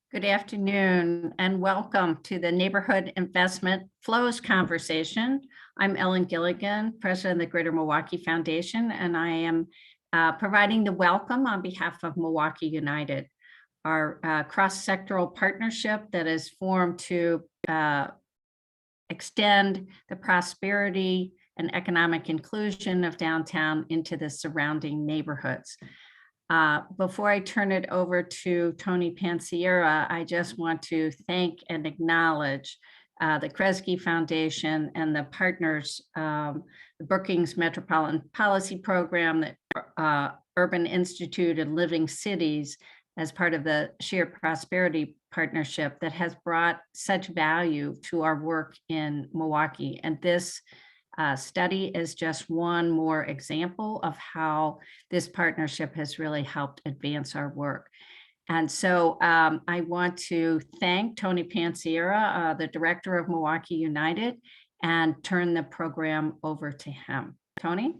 Good afternoon and welcome to the Neighborhood Investment Flows Conversation. I'm Ellen Gilligan, President of the Greater Milwaukee Foundation, and I am providing the welcome on behalf of Milwaukee United, our cross-sectoral partnership that is formed to extend the prosperity and economic inclusion of downtown into the surrounding neighborhoods. Before I turn it over to Tony Pansiera, I just want to thank and acknowledge the Kresge Foundation and the partners, the Brookings Metropolitan Policy Program, the Urban Institute and Living Cities as part of the Shared Prosperity Partnership that has brought such value to our work in Milwaukee. And this study is just one more example of how this partnership has really helped advance our work. And so I want to thank Tony Pansiera, the director of Milwaukee United, and turn the program over to him. Tony?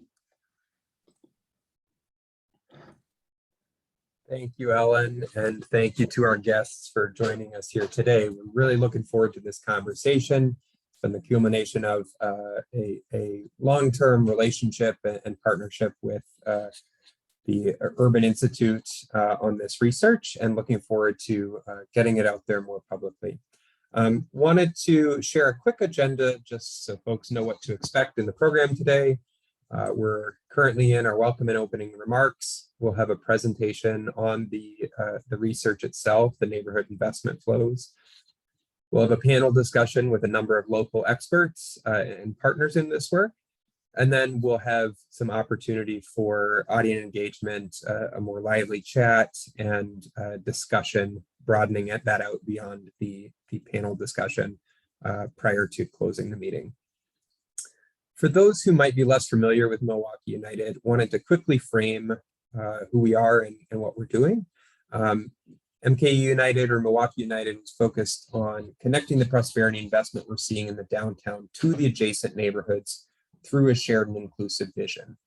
Thank you, Ellen, and thank you to our guests for joining us here today. We're really looking forward to this conversation. It's been the culmination of a long-term relationship and partnership with the Urban Institute on this research, and looking forward to getting it out there more publicly. Wanted to share a quick agenda just so folks know what to expect in the program today. We're currently in our welcome and opening remarks. We'll have a presentation on the research itself, the neighborhood investment flows. We'll have a panel discussion with a number of local experts and partners in this work. And then we'll have some opportunity for audience engagement, a more lively chat and discussion, broadening that out beyond the panel discussion prior to closing the meeting. For those who might be less familiar with Milwaukee United, wanted to quickly frame who we are and what we're doing. MKE United, or Milwaukee United, is focused on connecting the prosperity investment we're seeing in the downtown to the adjacent neighborhoods through a shared and inclusive vision.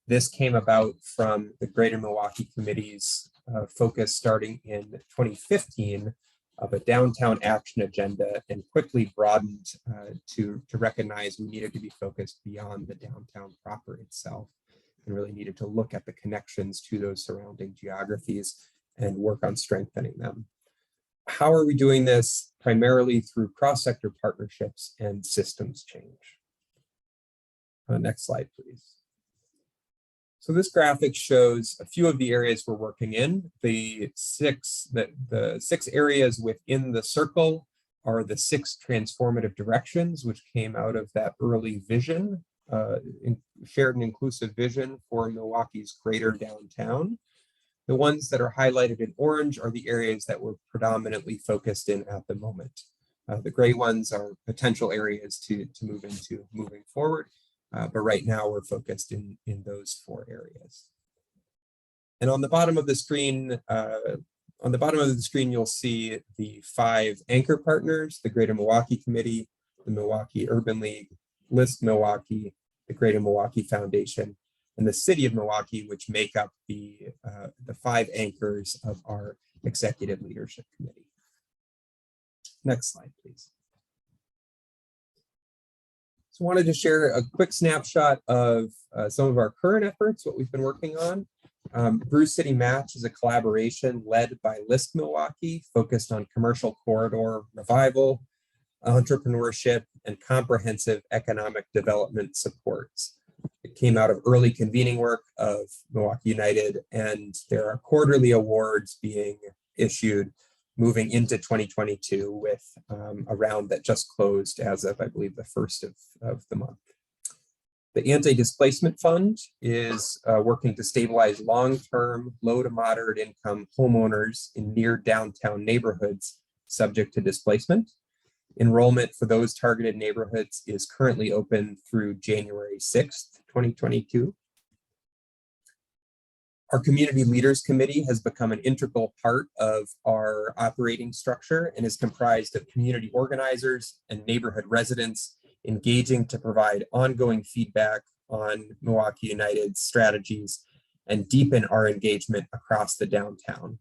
This came about from the Greater Milwaukee Committee's focus starting in 2015 of a downtown action agenda, and quickly broadened to recognize we needed to be focused beyond the downtown proper itself, and really needed to look at the connections to those surrounding geographies and work on strengthening them. How are we doing this? Primarily through cross-sector partnerships and systems change. Next slide, please. So this graphic shows a few of the areas we're working in. The six areas within the circle are the 6 transformative directions, which came out of that early vision, shared and inclusive vision for Milwaukee's greater downtown. The ones that are highlighted in orange are the areas that we're predominantly focused in at the moment. The gray ones are potential areas to move into moving forward, but right now we're focused in those 4 areas. And on the bottom of the screen, you'll see the 5 anchor partners: the Greater Milwaukee Committee, the Milwaukee Urban League, List Milwaukee, the Greater Milwaukee Foundation, and the City of Milwaukee, which make up the 5 anchors of our executive leadership committee. Next slide, please. So I wanted to share a quick snapshot of some of our current efforts, what we've been working on. Brew City Match is a collaboration led by List Milwaukee, focused on commercial corridor revival, entrepreneurship, and comprehensive economic development supports. It came out of early convening work of Milwaukee United, and there are quarterly awards being issued moving into 2022 with a round that just closed as of, I believe, the 1st of the month. The Anti-Displacement Fund is working to stabilize long-term, low to moderate income homeowners in near downtown neighborhoods subject to displacement. Enrollment for those targeted neighborhoods is currently open through January 6th, 2022. Our Community Leaders Committee has become an integral part of our operating structure and is comprised of community organizers and neighborhood residents engaging to provide ongoing feedback on Milwaukee United's strategies and deepen our engagement across the downtown.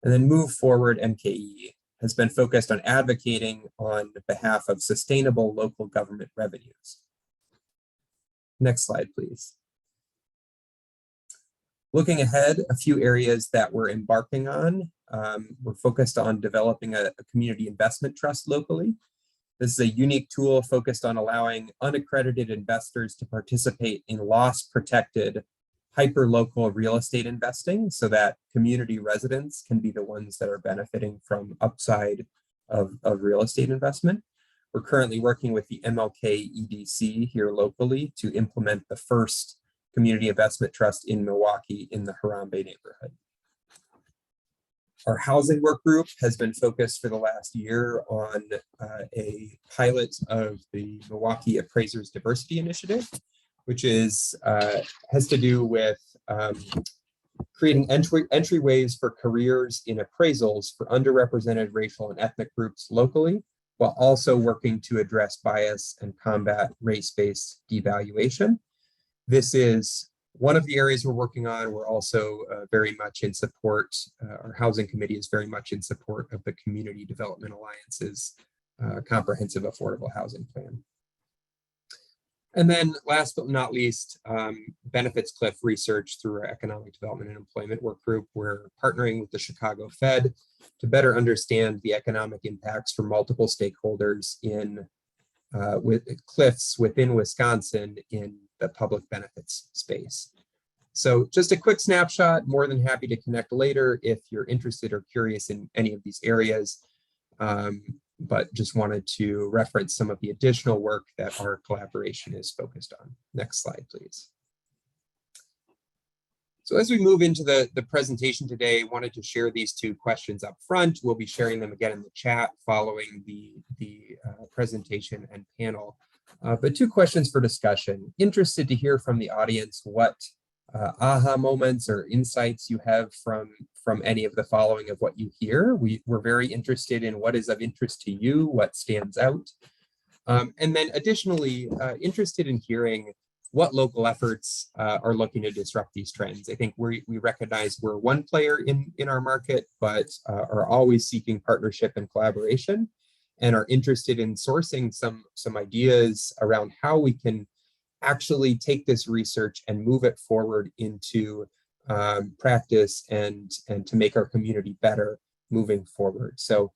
And then Move Forward MKE has been focused on advocating on behalf of sustainable local government revenues. Next slide, please. Looking ahead, a few areas that we're embarking on. We're focused on developing a community investment trust locally. This is a unique tool focused on allowing unaccredited investors to participate in loss-protected, hyper-local real estate investing so that community residents can be the ones that are benefiting from upside of real estate investment. We're currently working with the MLK EDC here locally to implement the first community investment trust in Milwaukee in the Harambe neighborhood. Our housing work group has been focused for the last year on a pilot of the Milwaukee Appraisers Diversity Initiative, which is has to do with creating entryways for careers in appraisals for underrepresented racial and ethnic groups locally, while also working to address bias and combat race-based devaluation. This is one of the areas we're working on. We're also very much in support, our housing committee is very much in support of the Community Development Alliance's comprehensive affordable housing plan. And then last but not least, Benefits Cliff research through our Economic Development and Employment Work Group. We're partnering with the Chicago Fed to better understand the economic impacts for multiple stakeholders in with Cliffs within Wisconsin in the public benefits space. So just a quick snapshot, more than happy to connect later if you're interested or curious in any of these areas. But just wanted to reference some of the additional work that our collaboration is focused on. Next slide, please. So as we move into the presentation today, wanted to share these two questions up front. We'll be sharing them again in the chat following the presentation and panel. But two questions for discussion. Interested to hear from the audience what aha moments or insights you have from any of the following of what you hear. We're very interested in what is of interest to you, what stands out. And then additionally, interested in hearing what local efforts are looking to disrupt these trends. I think we recognize we're one player in our market, but are always seeking partnership and collaboration, and are interested in sourcing some ideas around how we can actually take this research and move it forward into practice and to make our community better moving forward. So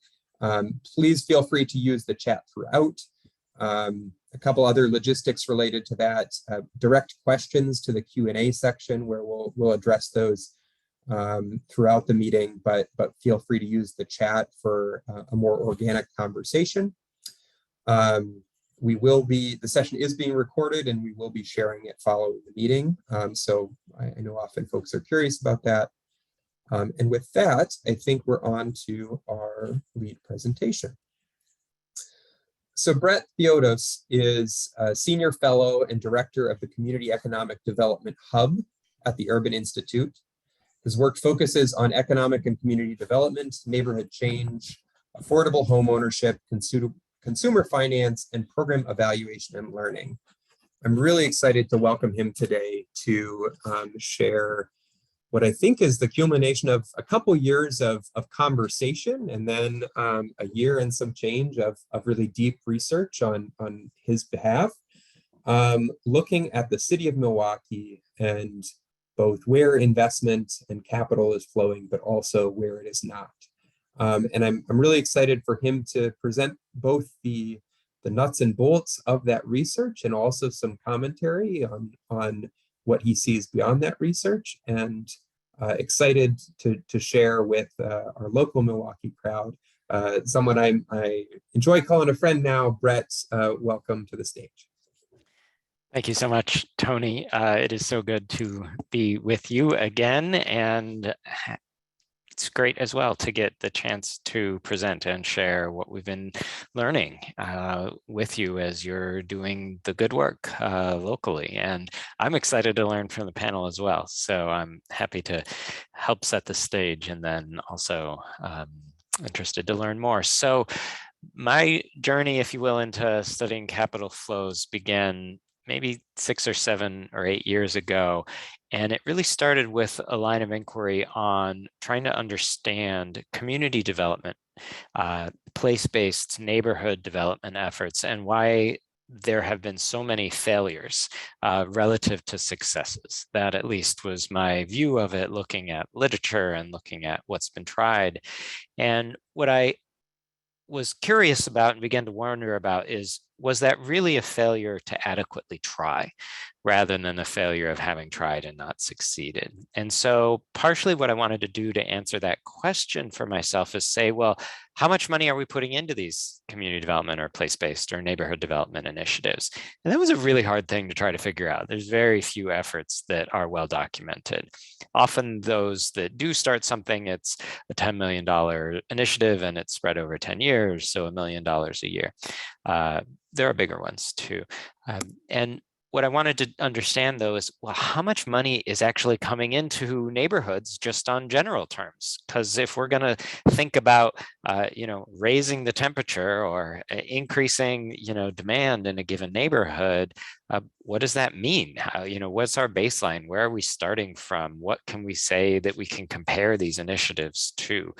please feel free to use the chat throughout. A couple other logistics related to that, direct questions to the Q&A section where we'll address those throughout the meeting, but feel free to use the chat for a more organic conversation. The session is being recorded and we will be sharing it following the meeting. So I know often folks are curious about that. And with that, I think we're on to our lead presentation. So Brett Theodos is a senior fellow and director of the Community Economic Development Hub at the Urban Institute. His work focuses on economic and community development, neighborhood change, affordable home ownership, consumer finance, and program evaluation and learning. I'm really excited to welcome him today to share what I think is the culmination of a couple years of conversation, and then a year and some change of really deep research on his behalf, looking at the city of Milwaukee and both where investment and capital is flowing, but also where it is not. And I'm really excited for him to present both the nuts and bolts of that research and also some commentary on what he sees beyond that research, and excited to share with our local Milwaukee crowd, someone I enjoy calling a friend now. Brett, welcome to the stage. Thank you so much, Tony. It is so good to be with you again, and it's great as well to get the chance to present and share what we've been learning with you as you're doing the good work locally. And I'm excited to learn from the panel as well. So I'm happy to help set the stage, and then also interested to learn more. So my journey, if you will, into studying capital flows began maybe 6 or 7 or 8 years ago. And it really started with a line of inquiry on trying to understand community development, place-based neighborhood development efforts, and why there have been so many failures relative to successes. That at least was my view of it, looking at literature and looking at what's been tried. And what I was curious about and began to wonder about is, was that really a failure to adequately try rather than a failure of having tried and not succeeded? And so partially what I wanted to do to answer that question for myself is say, well, how much money are we putting into these community development or place-based or neighborhood development initiatives? And that was a really hard thing to try to figure out. There's very few efforts that are well documented. Often those that do start something, it's a $10 million initiative and it's spread over 10 years, so $1 million a year. There are bigger ones too. And what I wanted to understand though is, well, how much money is actually coming into neighborhoods just on general terms? Because if we're going to think about, raising the temperature or increasing, demand in a given neighborhood, what does that mean? How, what's our baseline? Where are we starting from? What can we say that we can compare these initiatives to?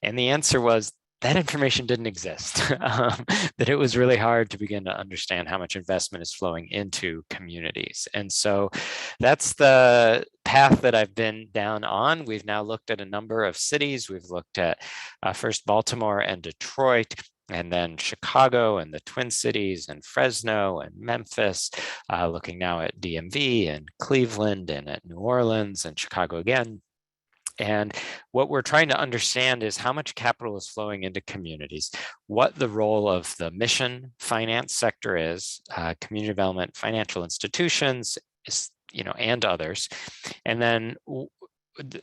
And the answer was, that information didn't exist, that it was really hard to begin to understand how much investment is flowing into communities. And so that's the path that I've been down on. We've now looked at a number of cities. We've looked at first Baltimore and Detroit, and then Chicago and the Twin Cities and Fresno and Memphis, looking now at DMV and Cleveland and at New Orleans and Chicago again. And what we're trying to understand is how much capital is flowing into communities, what the role of the mission finance sector is, community development, financial institutions, and others, and then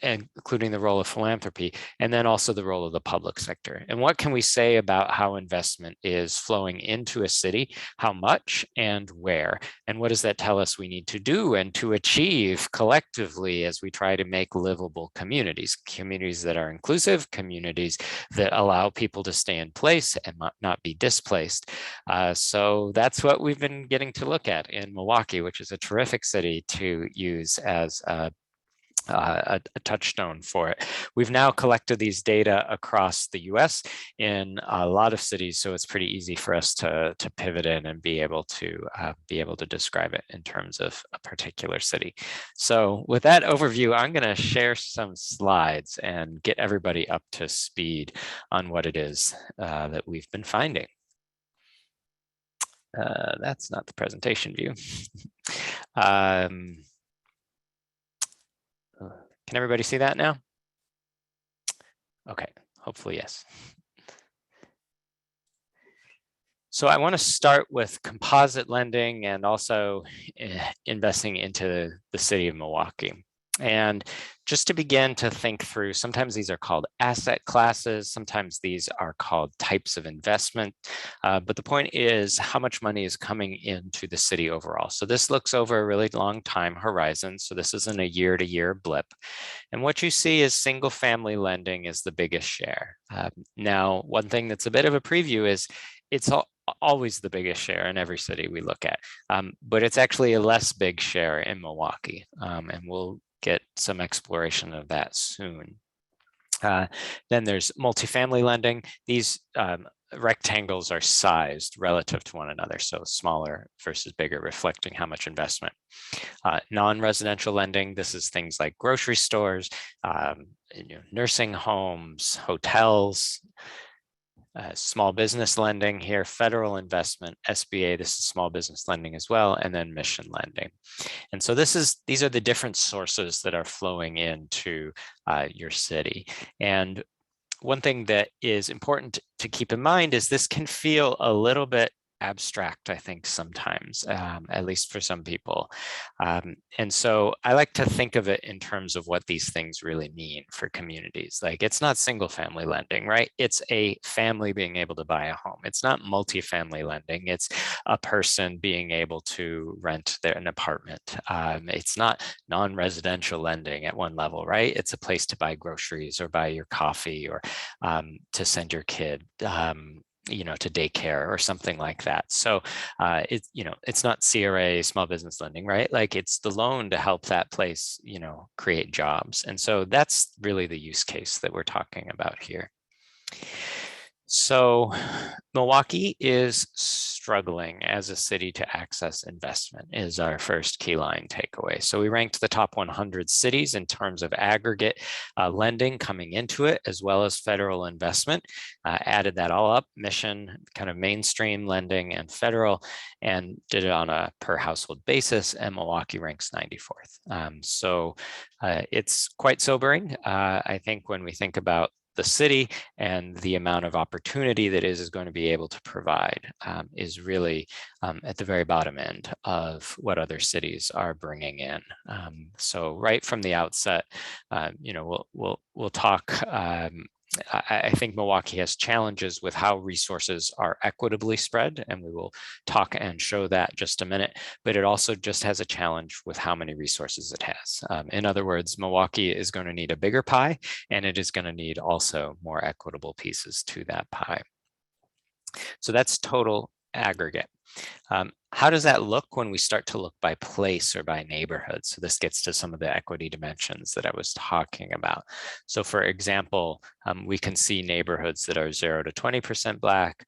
including the role of philanthropy, and then also the role of the public sector. And what can we say about how investment is flowing into a city, how much and where? And what does that tell us we need to do and to achieve collectively as we try to make livable communities, communities that are inclusive, communities that allow people to stay in place and not be displaced. So that's what we've been getting to look at in Milwaukee, which is a terrific city to use as a touchstone for it. We've now collected these data across the US in a lot of cities, so it's pretty easy for us to pivot in and be able to describe it in terms of a particular city. So with that overview, I'm going to share some slides and get everybody up to speed on what it is that we've been finding. That's not the presentation view. Can everybody see that now? Okay, hopefully yes. So I want to start with composite lending and also investing into the city of Milwaukee. And just to begin to think through, sometimes these are called asset classes, sometimes these are called types of investment. But the point is how much money is coming into the city overall. So this looks over a really long time horizon. So this isn't a year-to-year blip. And what you see is single family lending is the biggest share. Now, one thing that's a bit of a preview is it's always the biggest share in every city we look at, but it's actually a less big share in Milwaukee, and we'll get some exploration of that soon. Then there's multifamily lending. These rectangles are sized relative to one another, so smaller versus bigger, reflecting how much investment. Non-residential lending, this is things like grocery stores, nursing homes, hotels, small business lending here, federal investment, SBA, this is small business lending as well, and then mission lending. And so these are the different sources that are flowing into your city. And one thing that is important to keep in mind is this can feel a little bit abstract, I think, sometimes, at least for some people. And so I like to think of it in terms of what these things really mean for communities. Like, it's not single family lending, right? It's a family being able to buy a home. It's not multifamily lending. It's a person being able to rent an apartment. It's not non-residential lending at one level, right? It's a place to buy groceries or buy your coffee or to send your kid. to daycare or something like that. So it's not CRA, small business lending, right? Like it's the loan to help that place, create jobs. And so that's really the use case that we're talking about here. So Milwaukee is struggling as a city to access investment is our first key line takeaway. So we ranked the top 100 cities in terms of aggregate lending coming into it, as well as federal investment, added that all up, mission, kind of mainstream lending and federal, and did it on a per household basis, and Milwaukee ranks 94th. So it's quite sobering. I think when we think about the city and the amount of opportunity that is going to be able to provide is really at the very bottom end of what other cities are bringing in. So right from the outset, we'll talk. I think Milwaukee has challenges with how resources are equitably spread, and we will talk and show that just a minute, but it also just has a challenge with how many resources it has. In other words, Milwaukee is going to need a bigger pie, and it is going to need also more equitable pieces to that pie. So that's total aggregate. How does that look when we start to look by place or by neighborhood? So this gets to some of the equity dimensions that I was talking about. So for example, we can see neighborhoods that are 0 to 20% Black,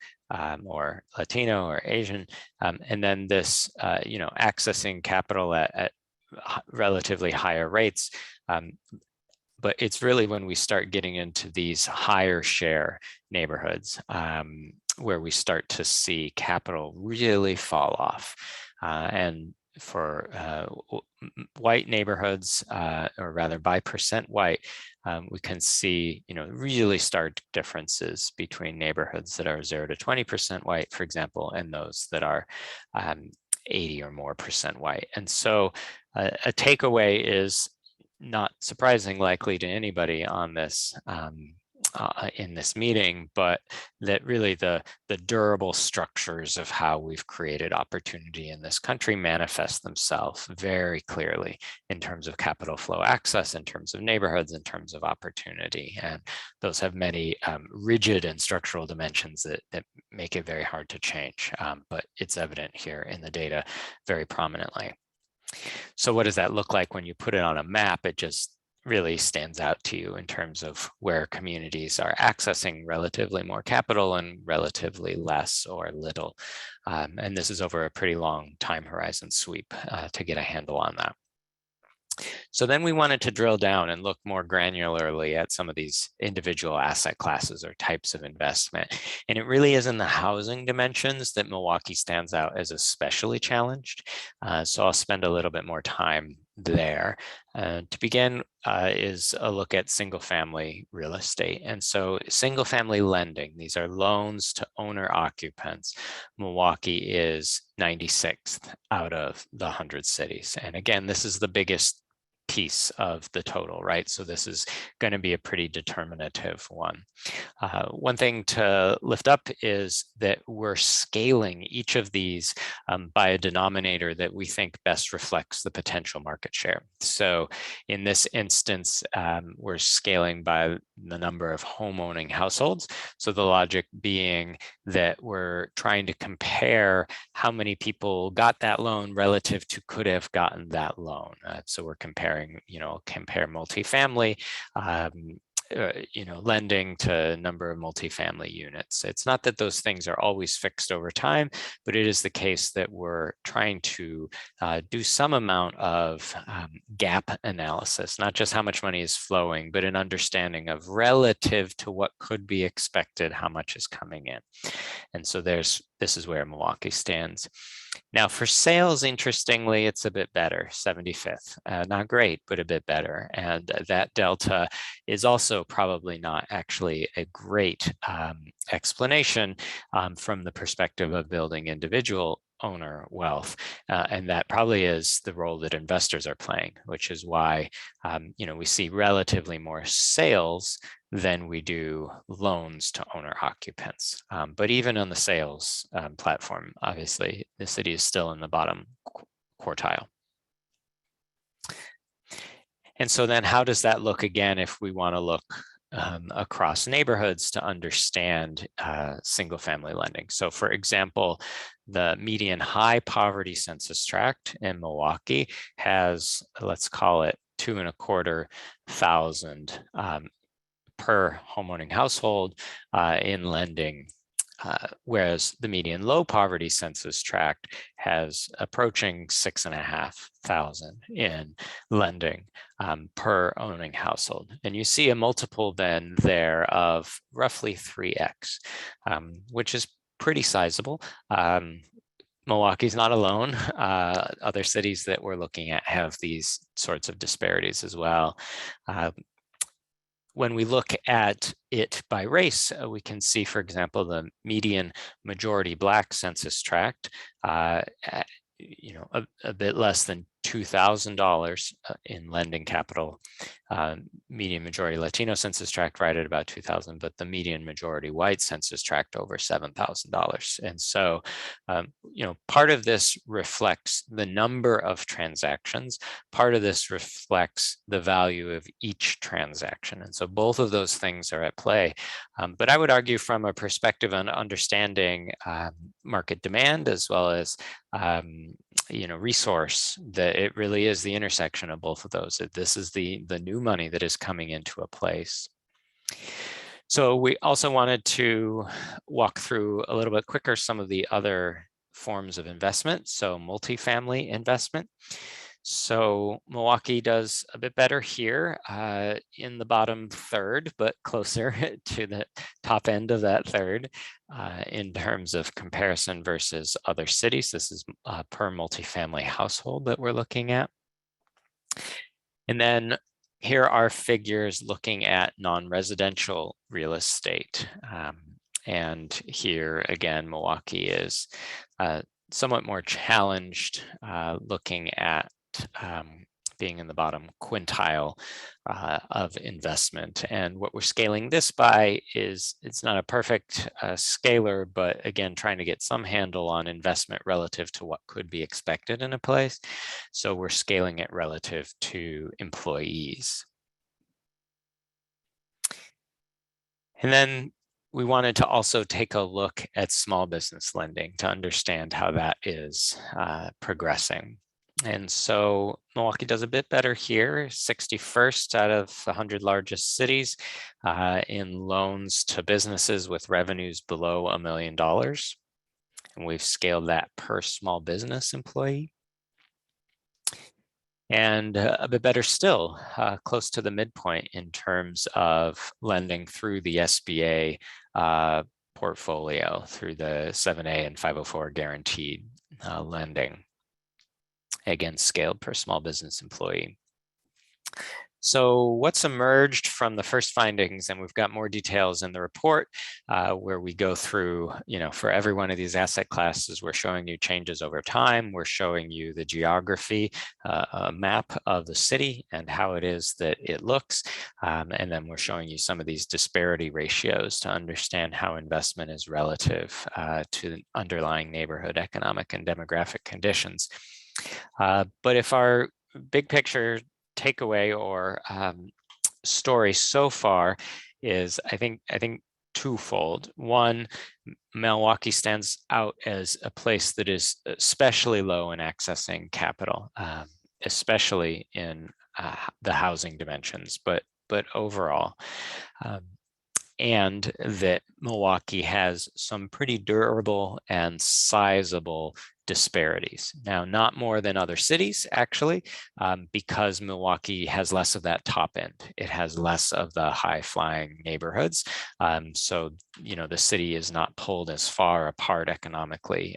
or Latino or Asian, and then this, accessing capital at relatively higher rates. But it's really when we start getting into these higher share neighborhoods where we start to see capital really fall off. And for white neighborhoods, or rather by percent white, we can see, really stark differences between neighborhoods that are 0 to 20% white, for example, and those that are 80 or more % white. And so a takeaway is, not surprising likely to anybody on this in this meeting, but that really the durable structures of how we've created opportunity in this country manifest themselves very clearly in terms of capital flow access, in terms of neighborhoods, in terms of opportunity. And those have many rigid and structural dimensions that make it very hard to change, but it's evident here in the data very prominently. So what does that look like when you put it on a map? It just really stands out to you in terms of where communities are accessing relatively more capital and relatively less or little. And this is over a pretty long time horizon sweep to get a handle on that. So then we wanted to drill down and look more granularly at some of these individual asset classes or types of investment. And it really is in the housing dimensions that Milwaukee stands out as especially challenged. So I'll spend a little bit more time there. To begin is a look at single family real estate. And so single family lending, these are loans to owner occupants. Milwaukee is 96th out of the 100 cities. And again, this is the biggest piece of the total, right? So this is going to be a pretty determinative one. One thing to lift up is that we're scaling each of these by a denominator that we think best reflects the potential market share. So in this instance, we're scaling by the number of home-owning households. So the logic being that we're trying to compare how many people got that loan relative to could have gotten that loan. So we're comparing, compare multifamily, lending to number of multifamily units. It's not that those things are always fixed over time, but it is the case that we're trying to do some amount of gap analysis, not just how much money is flowing, but an understanding of relative to what could be expected, how much is coming in. And so this is where Milwaukee stands. Now for sales, interestingly, it's a bit better, 75th. Not great, but a bit better. And that delta is also probably not actually a great explanation from the perspective of building individual owner wealth. And that probably is the role that investors are playing, which is why we see relatively more sales than we do loans to owner occupants. But even on the sales platform, obviously, the city is still in the bottom quartile. And so then how does that look again if we want to look across neighborhoods to understand single family lending. So for example, the median high poverty census tract in Milwaukee has, let's call it 2,250 per homeowning household in lending. Whereas the median low poverty census tract has approaching 6,500 in lending per owning household. And you see a multiple then there of roughly 3x, which is pretty sizable. Milwaukee's not alone. Other cities that we're looking at have these sorts of disparities as well. When we look at it by race, we can see, for example, the median majority Black census tract, a bit less than $2,000 in lending capital. Median majority Latino census tract right at about 2,000, but the median majority white census tract over $7,000. And so, part of this reflects the number of transactions. Part of this reflects the value of each transaction. And so both of those things are at play. But I would argue from a perspective on understanding market demand as well as resource, that it really is the intersection of both of those. This is the new money that is coming into a place. So we also wanted to walk through a little bit quicker some of the other forms of investment. So multifamily investment. So Milwaukee does a bit better here in the bottom third, but closer to the top end of that third in terms of comparison versus other cities. This is per multifamily household that we're looking at. And then here are figures looking at non-residential real estate. And here again, Milwaukee is somewhat more challenged looking at being in the bottom quintile of investment. And what we're scaling this by is, it's not a perfect scalar, but again, trying to get some handle on investment relative to what could be expected in a place. So we're scaling it relative to employees. And then we wanted to also take a look at small business lending to understand how that is progressing. And so Milwaukee does a bit better here, 61st out of the 100 largest cities in loans to businesses with revenues below $1 million. And we've scaled that per small business employee. And a bit better still, close to the midpoint in terms of lending through the SBA portfolio, through the 7A and 504 guaranteed lending. Again, scaled per small business employee. So what's emerged from the first findings, and we've got more details in the report where we go through, for every one of these asset classes, we're showing you changes over time. We're showing you the geography, a map of the city and how it is that it looks. And then we're showing you some of these disparity ratios to understand how investment is relative to the underlying neighborhood economic and demographic conditions. But if our big picture takeaway or story so far is, I think twofold. One, Milwaukee stands out as a place that is especially low in accessing capital, especially in the housing dimensions, but overall. And that Milwaukee has some pretty durable and sizable disparities. Now, not more than other cities, actually, because Milwaukee has less of that top end. It has less of the high-flying neighborhoods. So, the city is not pulled as far apart economically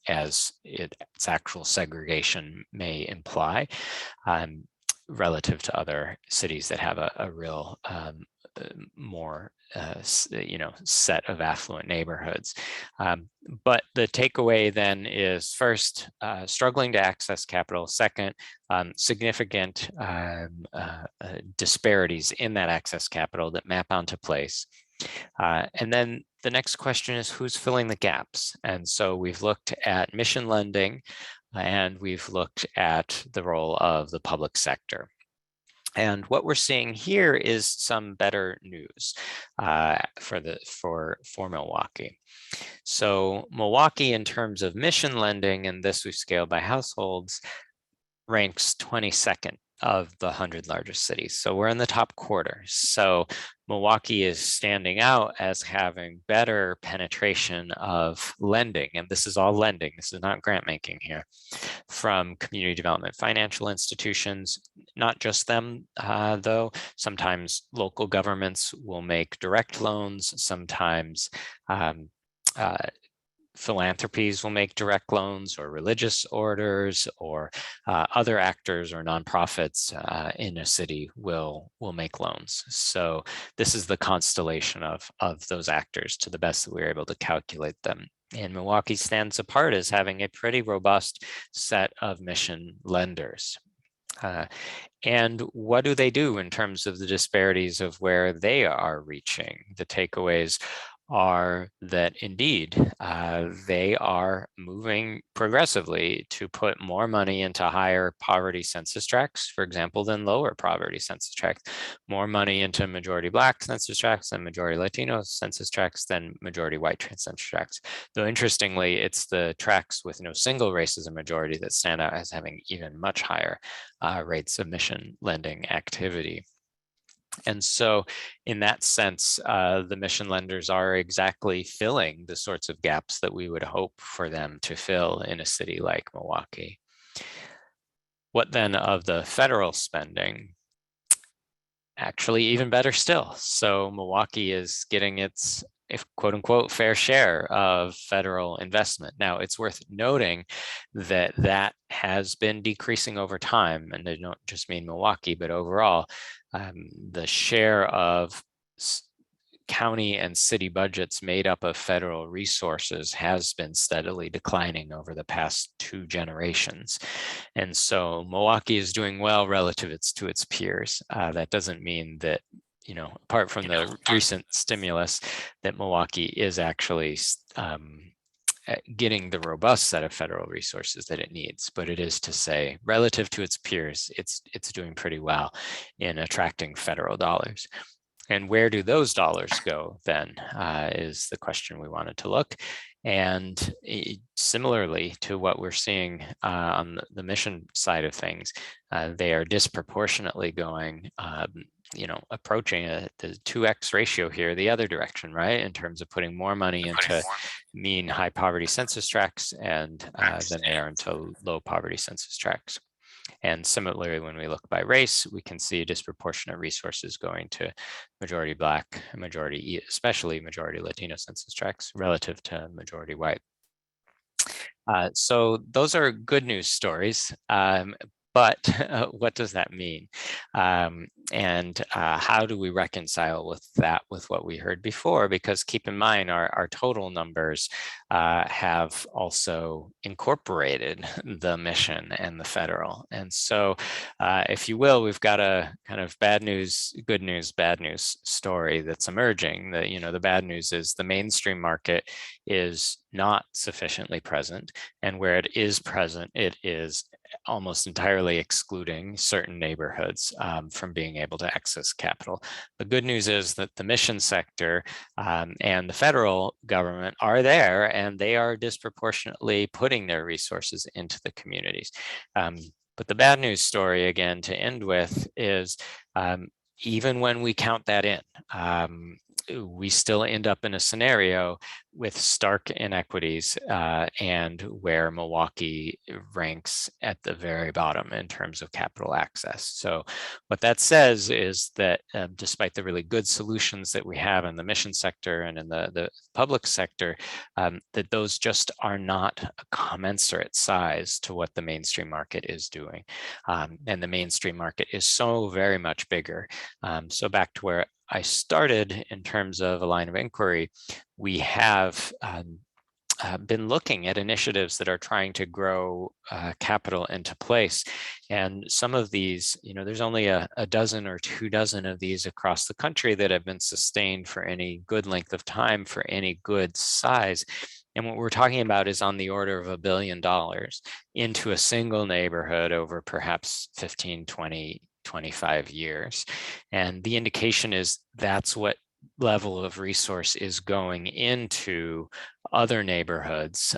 as its actual segregation may imply, relative to other cities that have a real more set of affluent neighborhoods. But the takeaway then is, first, struggling to access capital. Second, significant disparities in that access capital that map onto place. And then the next question is, who's filling the gaps? And so we've looked at mission lending, and we've looked at the role of the public sector. And what we're seeing here is some better news for Milwaukee. So Milwaukee, in terms of mission lending, and this we've scaled by households, ranks 22nd of the 100 largest cities. So we're in the top quarter. So Milwaukee is standing out as having better penetration of lending. And this is all lending. This is not grant making here, from community development financial institutions, not just them, though. Sometimes local governments will make direct loans. Sometimes philanthropies will make direct loans, or religious orders, or other actors or nonprofits in a city will make loans. So this is the constellation of those actors, to the best that we were able to calculate them. And Milwaukee stands apart as having a pretty robust set of mission lenders. And what do they do in terms of the disparities of where they are reaching? The takeaways are that indeed they are moving progressively to put more money into higher poverty census tracts, for example, than lower poverty census tracts, more money into majority Black census tracts and majority Latino census tracts than majority white census tracts. Though interestingly, it's the tracts with no single race as a majority that stand out as having even much higher rates of mission lending activity. And so in that sense, the mission lenders are exactly filling the sorts of gaps that we would hope for them to fill in a city like Milwaukee. What then of the federal spending? Actually, even better still. So Milwaukee is getting its, if quote unquote, fair share of federal investment. Now, it's worth noting that that has been decreasing over time, and I don't just mean Milwaukee, but overall, the share of county and city budgets made up of federal resources has been steadily declining over the past 2 generations. And so Milwaukee is doing well relative to its peers. That doesn't mean that, apart from the recent stimulus, that Milwaukee is actually getting the robust set of federal resources that it needs, but it is to say, relative to its peers, it's doing pretty well in attracting federal dollars. And where do those dollars go then, is the question we wanted to look. And similarly to what we're seeing on the mission side of things, they are disproportionately going, approaching the 2x ratio here, the other direction, right? In terms of putting more money into mean high poverty census tracts and than they are into low poverty census tracts. And similarly, when we look by race, we can see disproportionate resources going to majority Black, especially majority Latino census tracts relative to majority white. So those are good news stories. But what does that mean? And how do we reconcile with that with what we heard before? Because keep in mind, our total numbers have also incorporated the mission and the federal. And so, if you will, we've got a kind of bad news, good news, bad news story that's emerging. The bad news is the mainstream market is not sufficiently present. And where it is present, it is almost entirely excluding certain neighborhoods from being able to access capital. The good news is that the mission sector and the federal government are there, and they are disproportionately putting their resources into the communities. But the bad news story, again, to end with, is even when we count that in, we still end up in a scenario with stark inequities and where Milwaukee ranks at the very bottom in terms of capital access. So what that says is that despite the really good solutions that we have in the mission sector and in the public sector, that those just are not a commensurate size to what the mainstream market is doing. And the mainstream market is so very much bigger. So back to where I started in terms of a line of inquiry, we have been looking at initiatives that are trying to grow capital into place. And some of these, there's only a dozen or 2 dozen of these across the country that have been sustained for any good length of time, for any good size. And what we're talking about is on the order of $1 billion into a single neighborhood over perhaps 15, 20, 25 years. And the indication is that's what level of resource is going into other neighborhoods,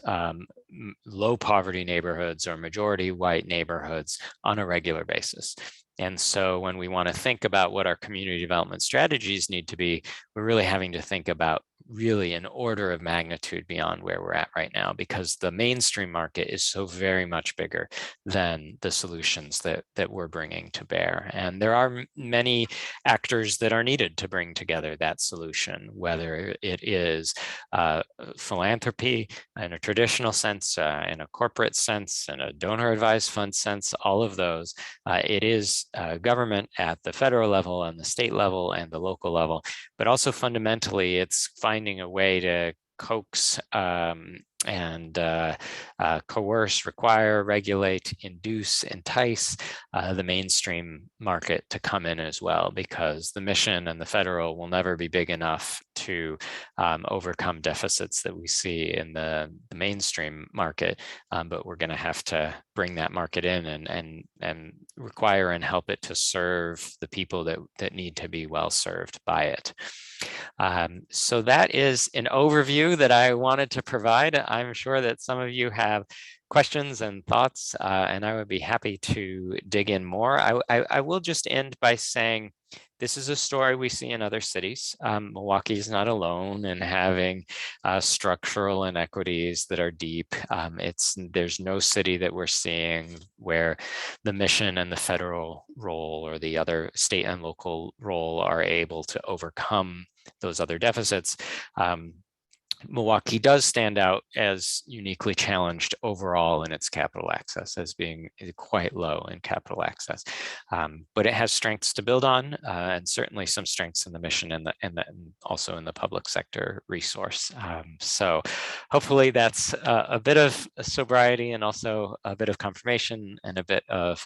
low poverty neighborhoods or majority white neighborhoods on a regular basis. And so when we want to think about what our community development strategies need to be, we're really having to think about really an order of magnitude beyond where we're at right now, because the mainstream market is so very much bigger than the solutions that we're bringing to bear. And there are many actors that are needed to bring together that solution, whether it is philanthropy in a traditional sense, in a corporate sense, in a donor advised fund sense, all of those. It is government at the federal level and the state level and the local level, but also fundamentally it's finding a way to coax and coerce, require, regulate, induce, entice the mainstream market to come in as well, because the mission and the federal will never be big enough to overcome deficits that we see in the mainstream market, but we're going to have to bring that market in and require and help it to serve the people that need to be well served by it. So that is an overview that I wanted to provide. I'm sure that some of you have questions and thoughts, and I would be happy to dig in more. I will just end by saying this is a story we see in other cities. Milwaukee is not alone in having structural inequities that are deep. There's no city that we're seeing where the mission and the federal role or the other state and local role are able to overcome those other deficits. Milwaukee does stand out as uniquely challenged overall in its capital access, as being quite low in capital access. But it has strengths to build on, and certainly some strengths in the mission and also in the public sector resource. So hopefully that's a bit of sobriety and also a bit of confirmation and a bit of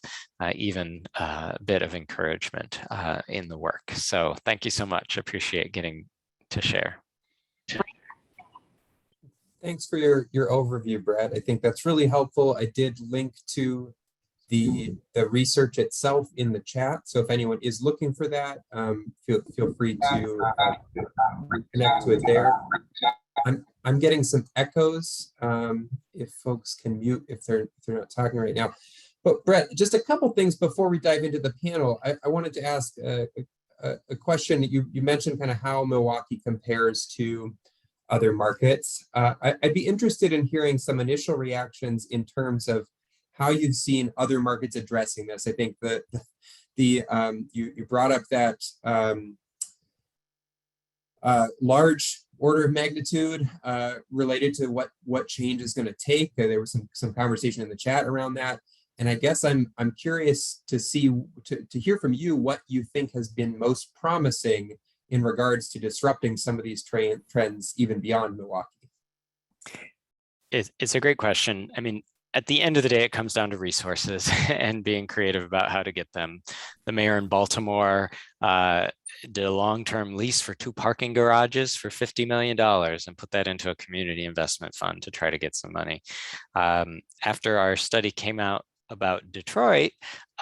even a bit of encouragement in the work. So thank you so much. Appreciate getting to share. Thanks for your overview, Brett. I think that's really helpful. I did link to the research itself in the chat. So if anyone is looking for that, feel free to connect to it there. I'm getting some echoes. If folks can mute if they're not talking right now. But Brett, just a couple things before we dive into the panel. I wanted to ask a question. You mentioned kind of how Milwaukee compares to other markets. I'd be interested in hearing some initial reactions in terms of how you've seen other markets addressing this. I think that you brought up that large order of magnitude related to what change is going to take. There was some conversation in the chat around that, and I guess I'm curious to hear from you what you think has been most promising in regards to disrupting some of these trends even beyond Milwaukee. It's a great question. I mean, at the end of the day, it comes down to resources and being creative about how to get them. The mayor in Baltimore did a long-term lease for 2 parking garages for $50 million and put that into a community investment fund to try to get some money. After our study came out about Detroit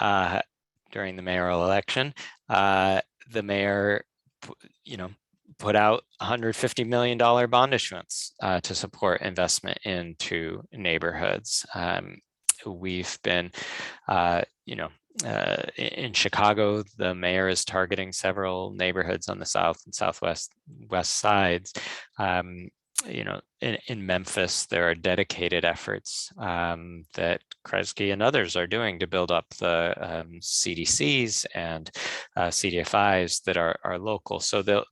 during the mayoral election, the mayor put out $150 million bond issuance to support investment into neighborhoods. We've been, in Chicago, the mayor is targeting several neighborhoods on the south and southwest sides. In Memphis, there are dedicated efforts that Kresge and others are doing to build up the CDCs and CDFIs that are local. So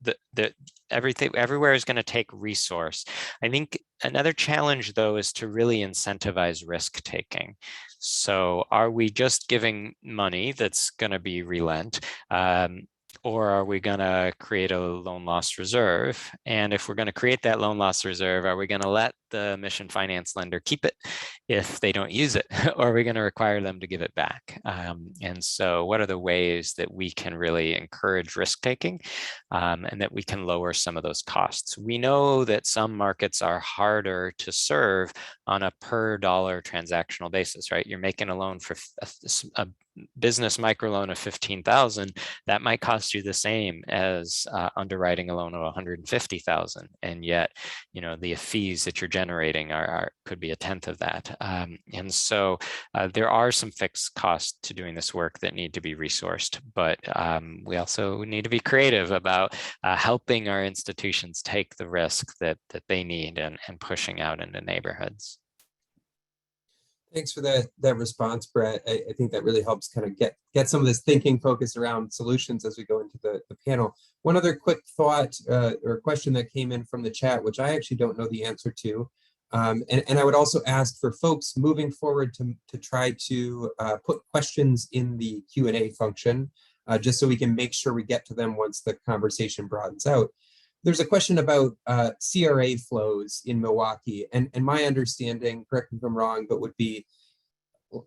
everywhere is going to take resource. I think another challenge, though, is to really incentivize risk taking. So are we just giving money that's going to be relent? Or are we going to create a loan loss reserve? And if we're going to create that loan loss reserve, are we going to let the mission finance lender keep it if they don't use it? Or are we going to require them to give it back? And so what are the ways that we can really encourage risk taking and that we can lower some of those costs? We know that some markets are harder to serve on a per dollar transactional basis, right? You're making a loan for business microloan of 15,000, that might cost you the same as underwriting a loan of 150,000, and yet, the fees that you're generating could be a tenth of that. And so there are some fixed costs to doing this work that need to be resourced, but we also need to be creative about helping our institutions take the risk that they need and pushing out into neighborhoods. Thanks for that response, Brett. I think that really helps kind of get some of this thinking focused around solutions as we go into the panel. One other quick thought or question that came in from the chat, which I actually don't know the answer to. And I would also ask for folks moving forward to try to put questions in the Q&A function, just so we can make sure we get to them once the conversation broadens out. There's a question about CRA flows in Milwaukee, and my understanding, correct me if I'm wrong, but would be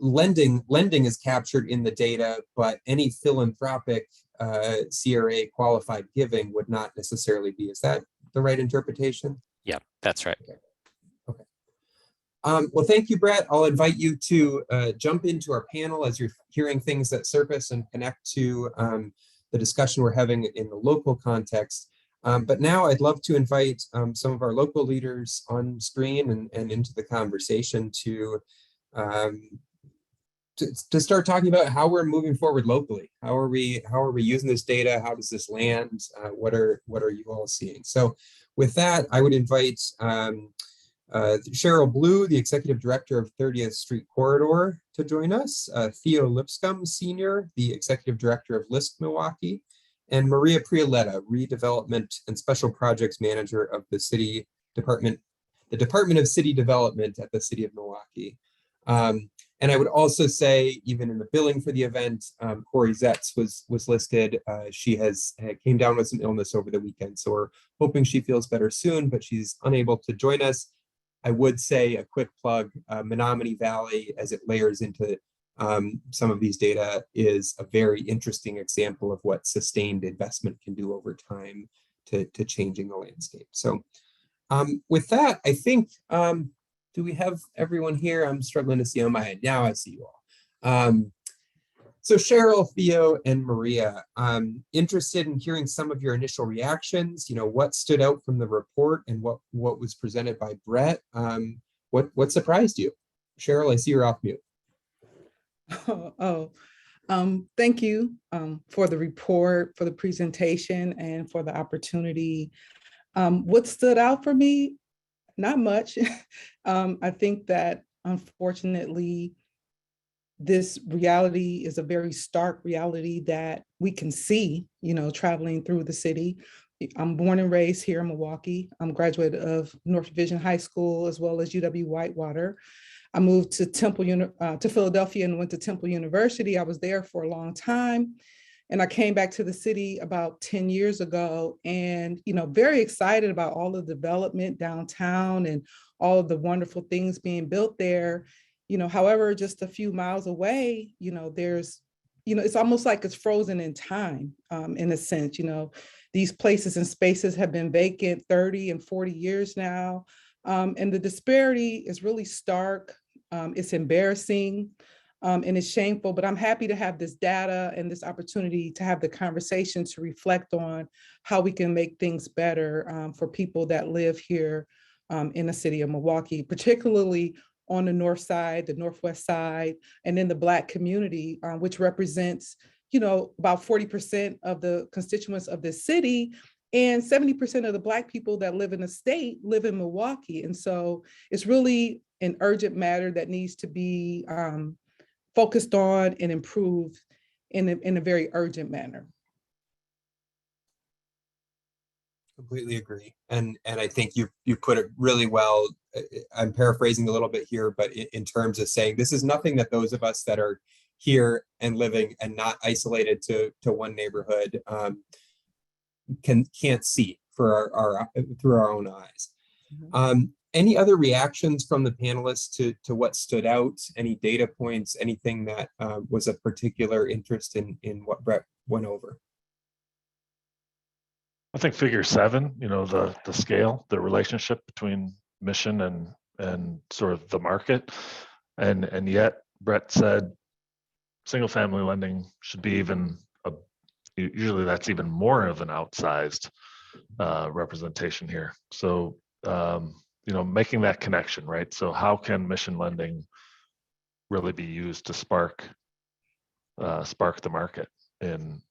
lending is captured in the data, but any philanthropic CRA qualified giving would not necessarily be. Is that the right interpretation? Yeah, that's right. Okay. Well, thank you, Brett. I'll invite you to jump into our panel as you're hearing things that surface and connect to the discussion we're having in the local context. But now I'd love to invite some of our local leaders on screen and into the conversation to start talking about how we're moving forward locally. How are we using this data? How does this land? What are you all seeing? So with that, I would invite Cheryl Blue, the Executive Director of 30th Street Corridor, to join us. Theo Lipscomb, Senior, the Executive Director of LISC Milwaukee, and Maria Prioletta, Redevelopment and Special Projects Manager of the Department of City Development at the City of Milwaukee. And I would also say, even in the billing for the event, Corey Zetz was listed. She came down with some illness over the weekend, so we're hoping she feels better soon, but she's unable to join us. I would say a quick plug, Menominee Valley, as it layers into some of these data, is a very interesting example of what sustained investment can do over time to changing the landscape. So with that, I think, do we have everyone here? I'm struggling to see on my end. Now I see you all. So Cheryl, Theo, and Maria, I'm interested in hearing some of your initial reactions. What stood out from the report and what was presented by Brett. What surprised you? Cheryl, I see you're off mute. Thank you for the report, for the presentation, and for the opportunity. What stood out for me? Not much. I think that, unfortunately, this reality is a very stark reality that we can see, traveling through the city. I'm born and raised here in Milwaukee. I'm a graduate of North Division High School as well as UW-Whitewater. I moved to to Philadelphia and went to Temple University. I was there for a long time. And I came back to the city about 10 years ago and, very excited about all the development downtown and all of the wonderful things being built there. However, just a few miles away, there's, it's almost like it's frozen in time, in a sense. These places and spaces have been vacant 30 and 40 years now. And the disparity is really stark. It's embarrassing. And it's shameful, but I'm happy to have this data and this opportunity to have the conversation to reflect on how we can make things better for people that live here in the city of Milwaukee, particularly on the north side, the northwest side, and in the Black community, which represents, about 40% of the constituents of this city, and 70% of the Black people that live in the state live in Milwaukee. And so it's really an urgent matter that needs to be focused on and improved in a very urgent manner. Completely agree. And I think you put it really well. I'm paraphrasing a little bit here, but in terms of saying this is nothing that those of us that are here and living and not isolated to one neighborhood can't see for through our own eyes. Mm-hmm. Any other reactions from the panelists to what stood out? Any data points, anything that was of particular interest in what Brett went over? I think figure 7, the scale, the relationship between mission and sort of the market. And yet Brett said single family lending should be even usually that's even more of an outsized representation here. So making that connection, right? So how can mission lending really be used to spark the market in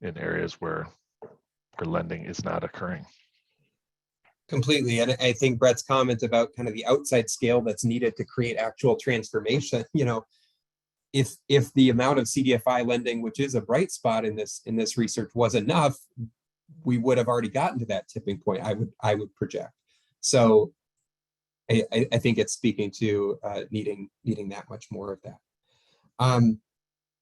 areas where lending is not occurring? Completely. And I think Brett's comment about kind of the outside scale that's needed to create actual transformation, if the amount of CDFI lending, which is a bright spot in this research, was enough, we would have already gotten to that tipping point, I would project. So I think it's speaking to needing that much more of that.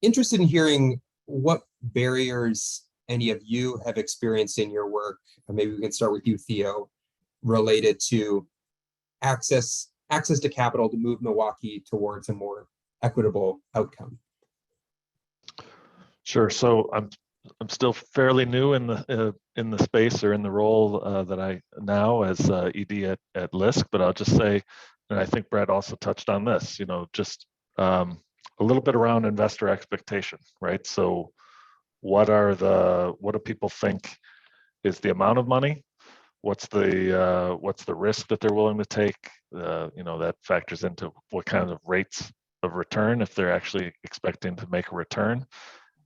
Interested in hearing what barriers any of you have experienced in your work. Maybe we can start with you, Theo, related to access to capital to move Milwaukee towards a more equitable outcome. Sure. So I'm still fairly new in the space or in the role that I now as ED at LISC, but I'll just say, and I think Brett also touched on this, just a little bit around investor expectation, right? So what do people think is the amount of money? What's the risk that they're willing to take? That factors into what kind of rates of return if they're actually expecting to make a return,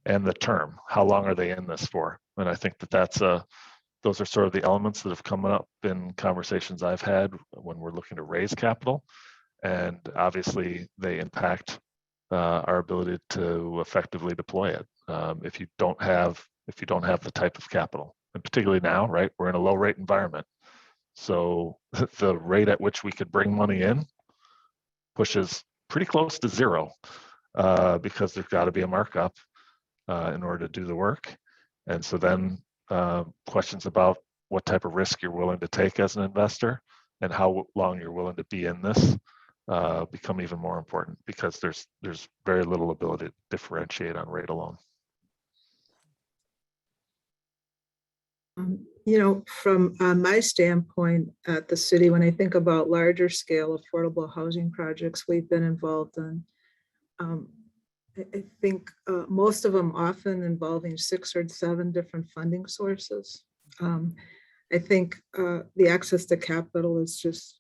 and the term. How long are they in this for? And I think those are sort of the elements that have come up in conversations I've had when we're looking to raise capital, and obviously they impact our ability to effectively deploy it. If you don't have the type of capital. And particularly now, right, we're in a low rate environment. So the rate at which we could bring money in pushes pretty close to zero because there's got to be a markup in order to do the work. And so then questions about what type of risk you're willing to take as an investor and how long you're willing to be in this become even more important because there's very little ability to differentiate on rate alone. From my standpoint at the city, when I think about larger scale affordable housing projects we've been involved in, I think most of them often involving 6 or 7 different funding sources. I think the access to capital is just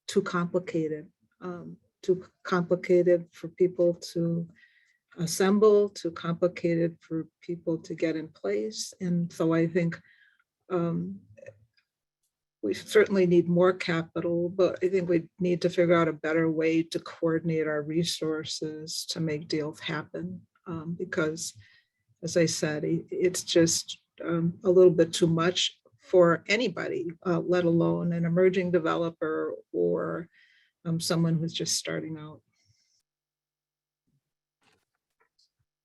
too complicated for people to assemble, too complicated for people to get in place. And so I think we certainly need more capital, but I think we need to figure out a better way to coordinate our resources to make deals happen. Because, as I said, it's just a little bit too much for anybody, let alone an emerging developer or someone who's just starting out.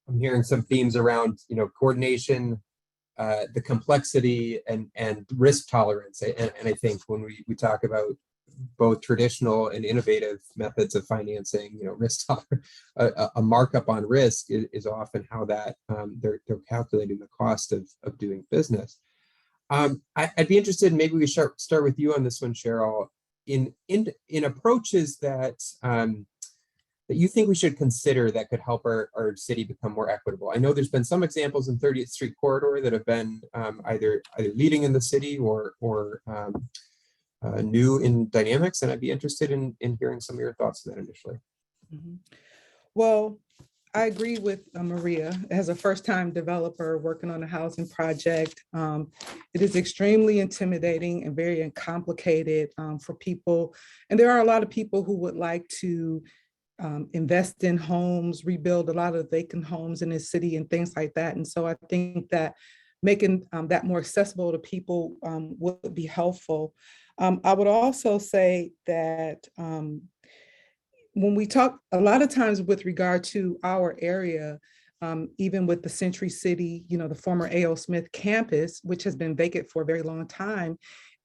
I'm hearing some themes around, coordination, the complexity and risk tolerance. And I think when we talk about both traditional and innovative methods of financing, risk tolerance, a markup on risk is often how that they're calculating the cost of doing business. I'd be interested, maybe we start with you on this one, Cheryl, in approaches that that you think we should consider that could help our city become more equitable. I know there's been some examples in 30th Street Corridor that have been either leading in the city or new in dynamics, and I'd be interested in hearing some of your thoughts on that initially. Mm-hmm. Well, I agree with Maria. As a first-time developer working on a housing project, it is extremely intimidating and very complicated for people. And there are a lot of people who would like to invest in homes, rebuild a lot of vacant homes in the city and things like that. And so I think that making that more accessible to people would be helpful. I would also say that when we talk a lot of times with regard to our area, even with the Century City, the former A.O. Smith campus, which has been vacant for a very long time,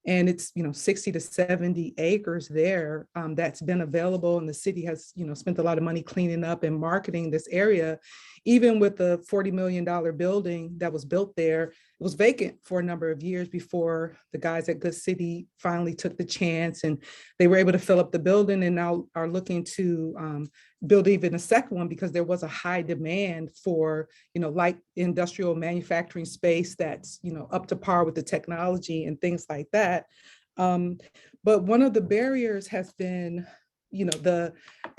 and it's 60 to 70 acres there that's been available, and the city has spent a lot of money cleaning up and marketing this area. Even with the $40 million building that was built there, it was vacant for a number of years before the guys at Good City finally took the chance, and they were able to fill up the building, and now are looking to build even a second one because there was a high demand for, light industrial manufacturing space that's, up to par with the technology and things like that. But one of the barriers has been, the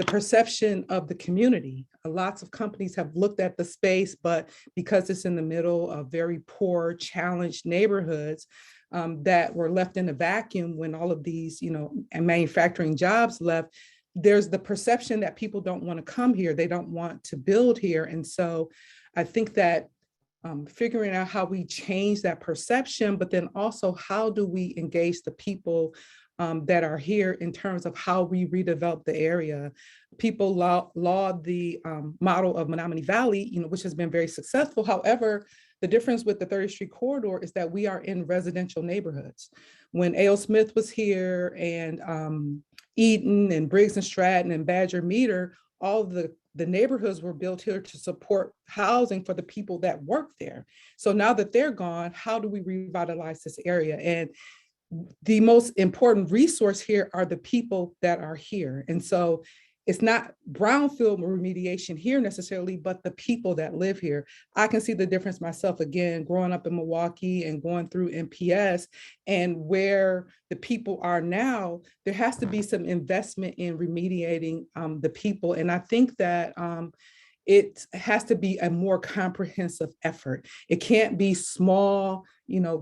perception of the community. Lots of companies have looked at the space, but because it's in the middle of very poor, challenged neighborhoods that were left in a vacuum when all of these, and manufacturing jobs left, there's the perception that people don't want to come here. They don't want to build here. And so I think that figuring out how we change that perception, but then also how do we engage the people that are here in terms of how we redevelop the area. People laud the model of Menominee Valley, which has been very successful. However, the difference with the 30th Street corridor is that we are in residential neighborhoods. When A.O. Smith was here and Eaton and Briggs and Stratton and Badger Meter, all of the neighborhoods were built here to support housing for the people that work there. So now that they're gone, how do we revitalize this area? And the most important resource here are the people that are here. And so it's not brownfield remediation here necessarily, but the people that live here. I can see the difference myself, again, growing up in Milwaukee and going through MPS, and where the people are now, there has to be some investment in remediating the people. And I think that it has to be a more comprehensive effort. It can't be small,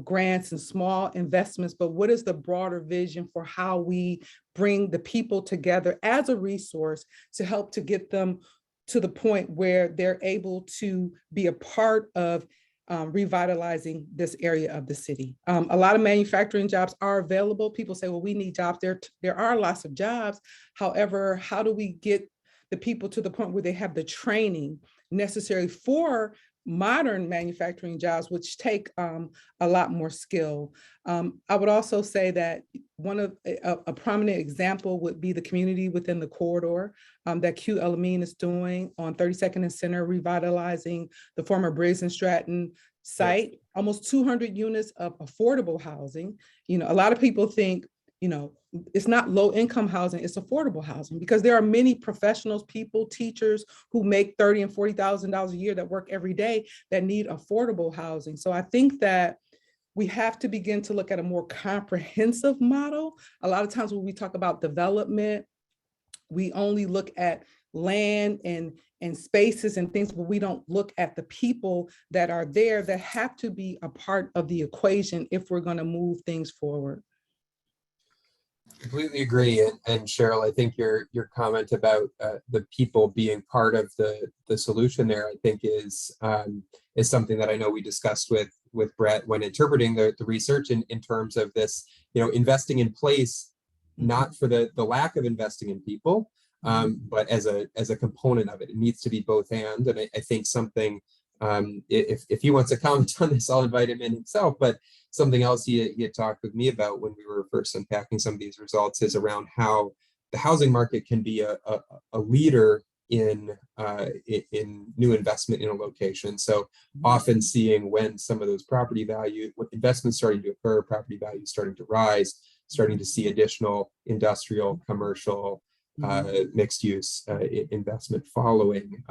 grants and small investments, but what is the broader vision for how we bring the people together as a resource to help to get them to the point where they're able to be a part of revitalizing this area of the city. A lot of manufacturing jobs are available. People say, well, we need jobs. There are lots of jobs. However, how do we get the people to the point where they have the training necessary for modern manufacturing jobs, which take a lot more skill. I would also say that one of a prominent example would be the community within the corridor that Q El-Amin is doing on 32nd and Center, revitalizing the former Briggs and Stratton site. Yeah. Almost 200 units of affordable housing. A lot of people think, it's not low income housing, it's affordable housing, because there are many professionals, people, teachers who make $30,000 and $40,000 a year that work every day that need affordable housing. So I think that we have to begin to look at a more comprehensive model. A lot of times when we talk about development, we only look at land and spaces and things, but we don't look at the people that are there that have to be a part of the equation if we're going to move things forward. Completely agree. And Cheryl, I think your comment about the people being part of the solution there, I think is something that I know we discussed with Brett when interpreting the research in terms of this, investing in place, not for the lack of investing in people, but as a component of it. It needs to be both and I think something, if he wants to comment on this, I'll invite him in himself, but something else he had talked with me about when we were first unpacking some of these results is around how the housing market can be a leader in new investment in a location. So often seeing when some of those when investments starting to occur, property values starting to rise, starting to see additional industrial, commercial, mixed use investment following.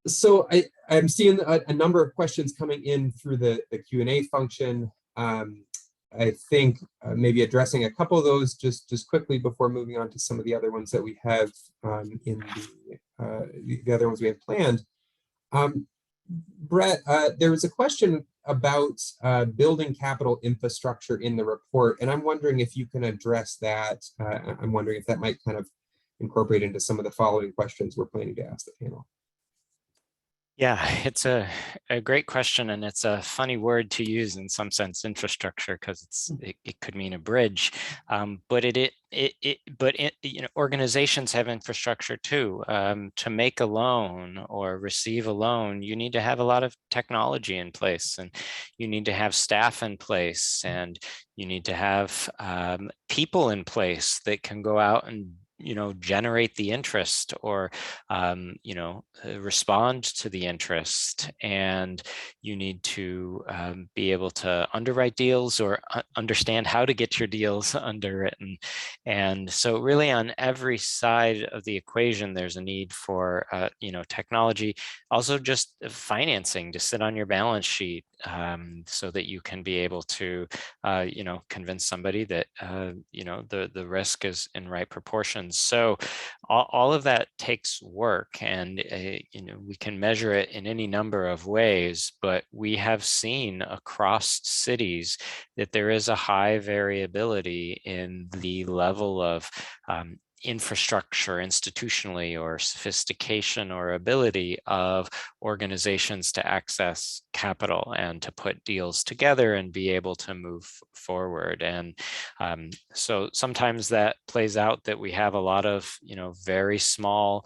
So I'm seeing a number of questions coming in through the Q&A function. I think maybe addressing a couple of those just quickly before moving on to some of the other ones that we have in the other ones we have planned. Brett, there was a question about building capital infrastructure in the report, and I'm wondering if you can address that. I'm wondering if that might kind of incorporate into some of the following questions we're planning to ask the panel. Yeah, it's a great question, and it's a funny word to use in some sense, infrastructure, because it could mean a bridge, but organizations have infrastructure too. To make a loan or receive a loan, you need to have a lot of technology in place, and you need to have staff in place, and you need to have people in place that can go out and generate the interest or, respond to the interest. And you need to be able to underwrite deals or understand how to get your deals underwritten. And so really on every side of the equation, there's a need for, technology, also just financing to sit on your balance sheet, so that you can be able to, convince somebody that, the risk is in right proportions. So all of that takes work, and we can measure it in any number of ways, but we have seen across cities that there is a high variability in the level of infrastructure institutionally, or sophistication or ability of organizations to access capital and to put deals together and be able to move forward. And so sometimes that plays out that we have a lot of very small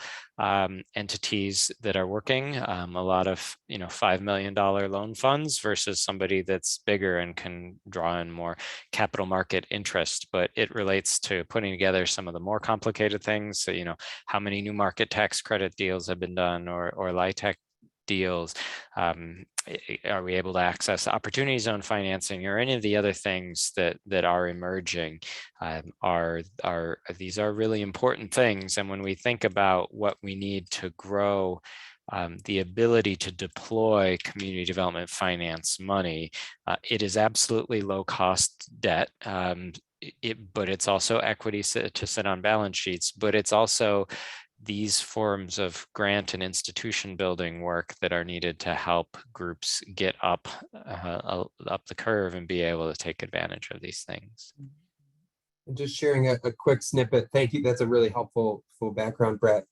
entities that are working, a lot of $5 million loan funds versus somebody that's bigger and can draw in more capital market interest. But it relates to putting together some of the more complicated things. So how many new market tax credit deals have been done, or LIHTC deals? Are we able to access opportunity zone financing, or any of the other things that are emerging? These are really important things. And when we think about what we need to grow the ability to deploy community development finance money, it is absolutely low cost debt. But it's also equity to sit on balance sheets, but it's also these forms of grant and institution building work that are needed to help groups get up the curve and be able to take advantage of these things. And just sharing a quick snippet. Thank you. That's a really helpful full background, Brett.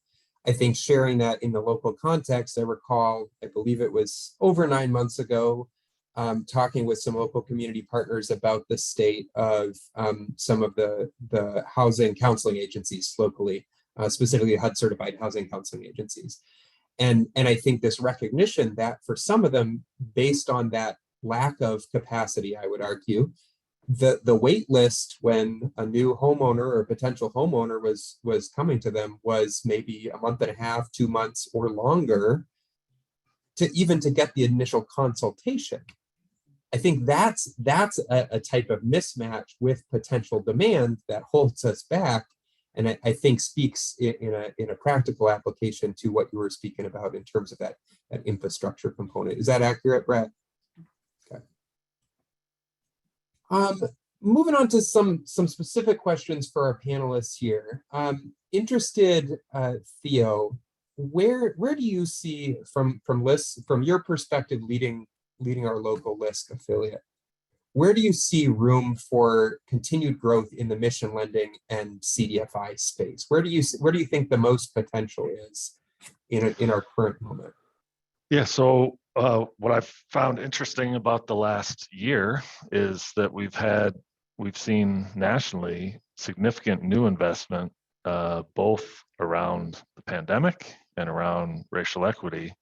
I think sharing that in the local context, I recall, I believe it was over 9 months ago, talking with some local community partners about the state of some of the housing counseling agencies locally, specifically HUD certified housing counseling agencies. And I think this recognition that for some of them, based on that lack of capacity, I would argue, the wait list when a new homeowner or potential homeowner was coming to them was maybe a month and a half, 2 months or longer to get the initial consultation. I think that's a type of mismatch with potential demand that holds us back, and I think speaks in a practical application to what you were speaking about in terms of that infrastructure component. Is that accurate, Brett? Okay. Moving on to some specific questions for our panelists here. Interested, Theo, where do you see from your perspective leading our local LISC affiliate, where do you see room for continued growth in the mission lending and CDFI space? Where do you think the most potential is in our current moment? Yeah, so what I've found interesting about the last year is that we've seen nationally significant new investment, both around the pandemic and around racial equity,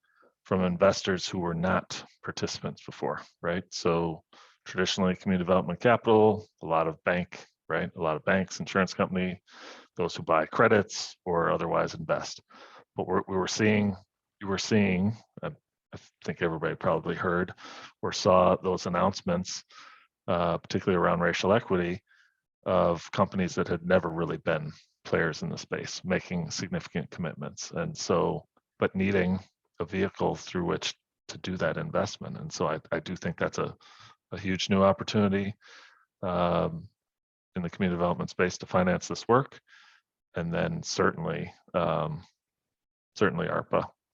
from investors who were not participants before, right? So traditionally, community development capital, a lot of banks, insurance company, those who buy credits or otherwise invest. But you were seeing, I think everybody probably heard or saw those announcements, particularly around racial equity, of companies that had never really been players in the space, making significant commitments. And so, but needing a vehicle through which to do that investment. And so I do think that's a huge new opportunity in the community development space to finance this work. And then certainly ARPA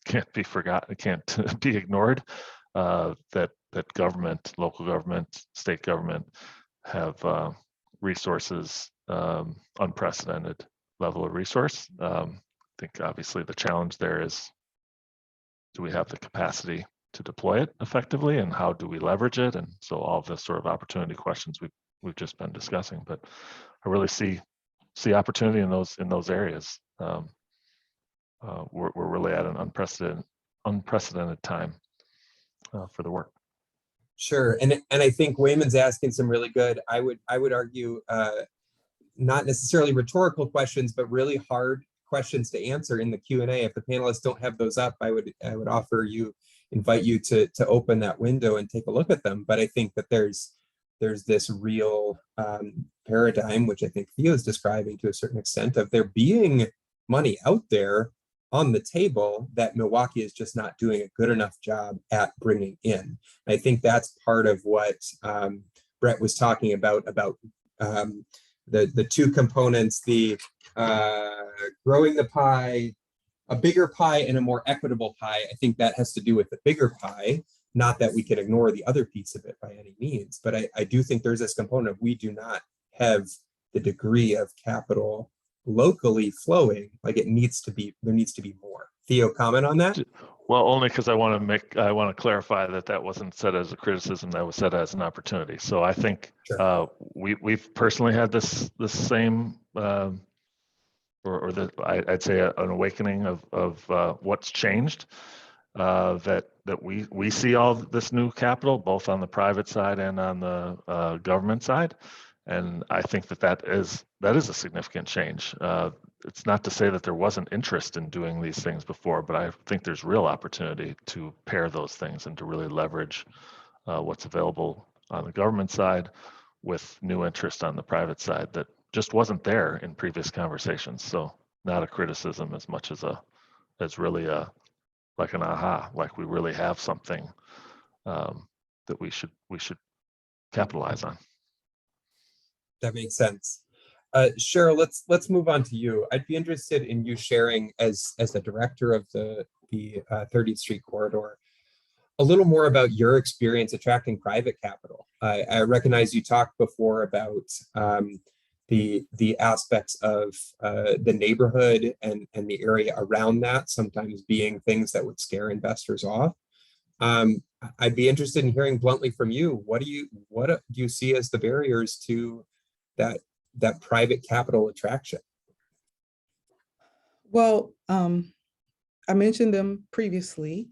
can't be forgotten, it can't be ignored, that government, local government, state government have resources, unprecedented level of resource. I think obviously the challenge there is, do we have the capacity to deploy it effectively, and how do we leverage it? And so all of the sort of opportunity questions we've just been discussing, but I really see opportunity in those areas. We're really at an unprecedented time for the work. Sure, and I think Wayman's asking some really good. I would argue not necessarily rhetorical questions, but really hard questions to answer in the Q&A. If the panelists don't have those up, I would invite you to open that window and take a look at them. But I think that there's this real paradigm, which I think Theo is describing to a certain extent, of there being money out there on the table that Milwaukee is just not doing a good enough job at bringing in. I think that's part of what Brett was talking about the two components, the growing the pie, a bigger pie and a more equitable pie. I think that has to do with the bigger pie, not that we can ignore the other piece of it by any means, but I do think there's this component of we do not have the degree of capital locally flowing like it needs to be. There needs to be more. Theo, comment on that? Well, only because I want to clarify that wasn't said as a criticism, that was said as an opportunity. So I think Sure. we've personally had this same I'd say an awakening of what's changed, that we see all this new capital both on the private side and on the government side, and I think that is a significant change. It's not to say that there wasn't interest in doing these things before, but I think there's real opportunity to pair those things and to really leverage what's available on the government side with new interest on the private side that just wasn't there in previous conversations. So not a criticism as much as really like an aha, like we really have something that we should capitalize on. That makes sense. Cheryl, let's move on to you. I'd be interested in you sharing as the director of the 30th Street corridor a little more about your experience attracting private capital. I recognize you talked before about the aspects of the neighborhood and the area around that sometimes being things that would scare investors off. I'd be interested in hearing bluntly from you. What do you see as the barriers to that private capital attraction? Well, I mentioned them previously.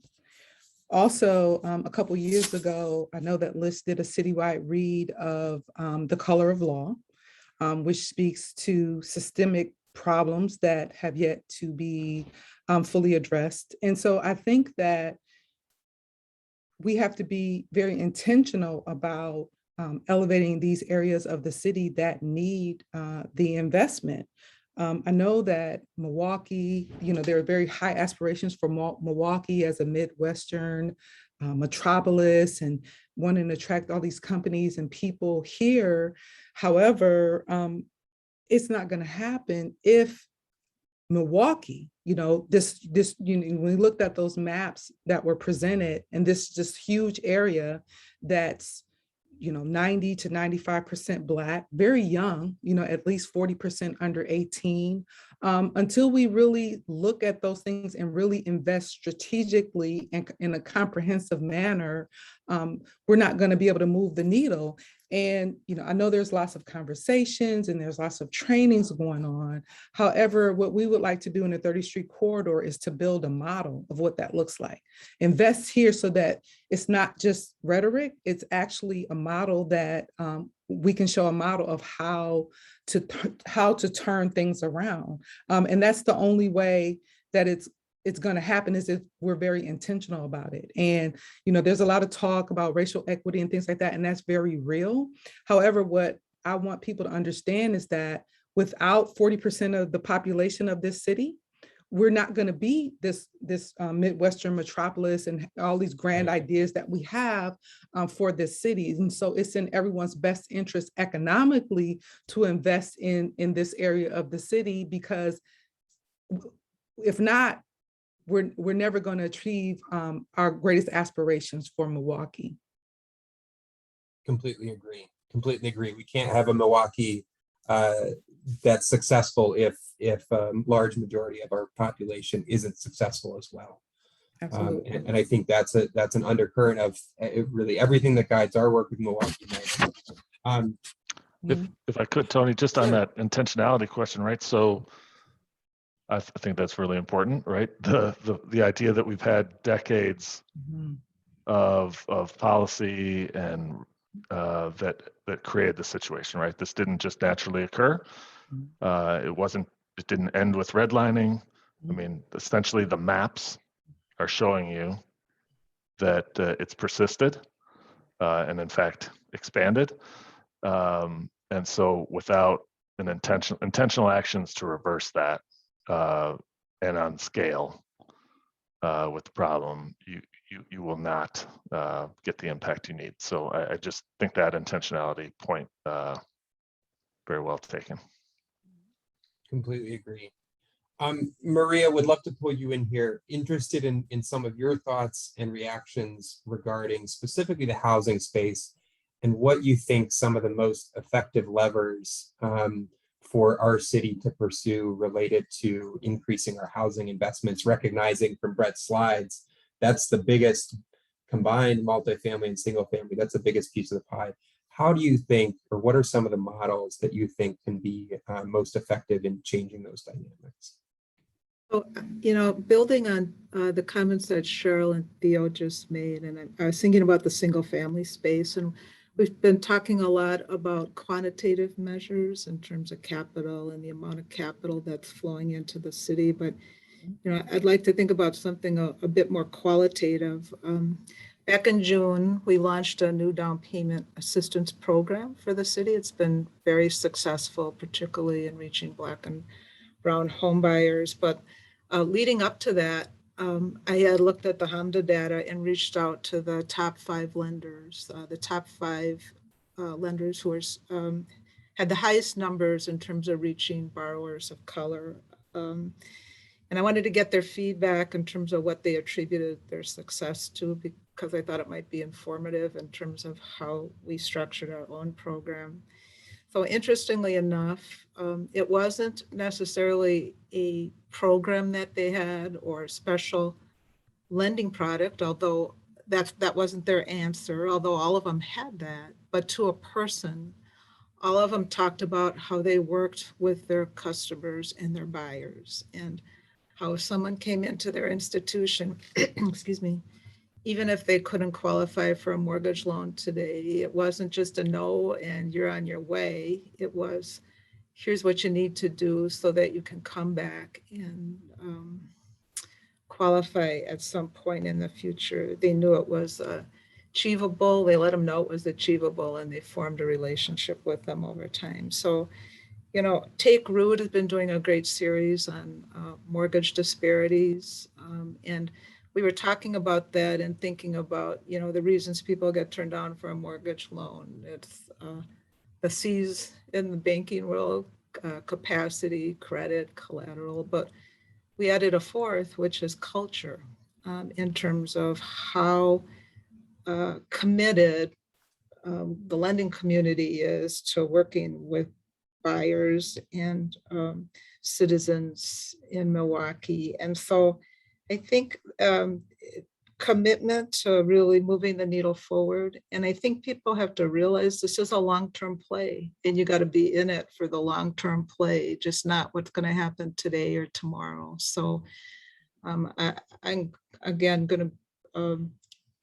Also, a couple years ago, I know that List did a citywide read of The Color of Law, which speaks to systemic problems that have yet to be fully addressed. And so I think that we have to be very intentional about elevating these areas of the city that need the investment. I know that Milwaukee, there are very high aspirations for Milwaukee as a Midwestern metropolis and wanting to attract all these companies and people here. However, it's not going to happen if Milwaukee, when we looked at those maps that were presented, and this just huge area that's 90 to 95% Black, very young, at least 40% under 18. Until we really look at those things and really invest strategically and in a comprehensive manner, we're not going to be able to move the needle. And, I know there's lots of conversations and there's lots of trainings going on. However, what we would like to do in the 30th Street corridor is to build a model of what that looks like. Invest here so that it's not just rhetoric, it's actually a model that we can show a model of how to turn things around. And that's the only way that it's going to happen, is if we're very intentional about it. And, there's a lot of talk about racial equity and things like that, and that's very real. However, what I want people to understand is that without 40% of the population of this city, we're not going to be this Midwestern metropolis and all these grand ideas that we have for this city. And so it's in everyone's best interest economically to invest in this area of the city, because if not, we're never going to achieve our greatest aspirations for Milwaukee. Completely agree. We can't have a Milwaukee that's successful if a large majority of our population isn't successful as well. Absolutely. And I think that's an undercurrent of really everything that guides our work with Milwaukee United. If I could, Tony, just on that intentionality question, right? So I think that's really important, right? The idea that we've had decades of policy and that created the situation, right? This didn't just naturally occur. It didn't end with redlining. I mean, essentially the maps are showing you that it's persisted and in fact expanded. And so without an intentional actions to reverse that and on scale with the problem, you will not get the impact you need. So I just think that intentionality point very well taken. Completely agree. Maria, would love to pull you in here. Interested in some of your thoughts and reactions regarding specifically the housing space and what you think some of the most effective levers for our city to pursue related to increasing our housing investments, recognizing from Brett's slides, that's the biggest combined multifamily and single family, that's the biggest piece of the pie. How do you think, or what are some of the models that you think can be most effective in changing those dynamics? So, building on the comments that Cheryl and Theo just made, and I was thinking about the single family space, and we've been talking a lot about quantitative measures in terms of capital and the amount of capital that's flowing into the city. But, I'd like to think about something a bit more qualitative. Back in June, we launched a new down payment assistance program for the city. It's been very successful, particularly in reaching Black and brown home buyers. But leading up to that, I had looked at the HMDA data and reached out to the top 5 lenders, the top 5 lenders who had the highest numbers in terms of reaching borrowers of color. And I wanted to get their feedback in terms of what they attributed their success to, because I thought it might be informative in terms of how we structured our own program. So interestingly enough, it wasn't necessarily a program that they had or a special lending product, although that wasn't their answer, although all of them had that, but to a person, all of them talked about how they worked with their customers and their buyers, and how if someone came into their institution, excuse me, even if they couldn't qualify for a mortgage loan today, it wasn't just a no and you're on your way. It was, here's what you need to do so that you can come back and qualify at some point in the future. They knew it was achievable. They let them know it was achievable, and they formed a relationship with them over time. So, Take Root has been doing a great series on mortgage disparities. And we were talking about that and thinking about, the reasons people get turned down for a mortgage loan. It's the C's in the banking world, capacity, credit, collateral, but we added a fourth, which is culture, in terms of how committed the lending community is to working with buyers and citizens in Milwaukee. And so I think commitment to really moving the needle forward. And I think people have to realize this is a long-term play, and you got to be in it for the long-term play, just not what's going to happen today or tomorrow. So I'm again going to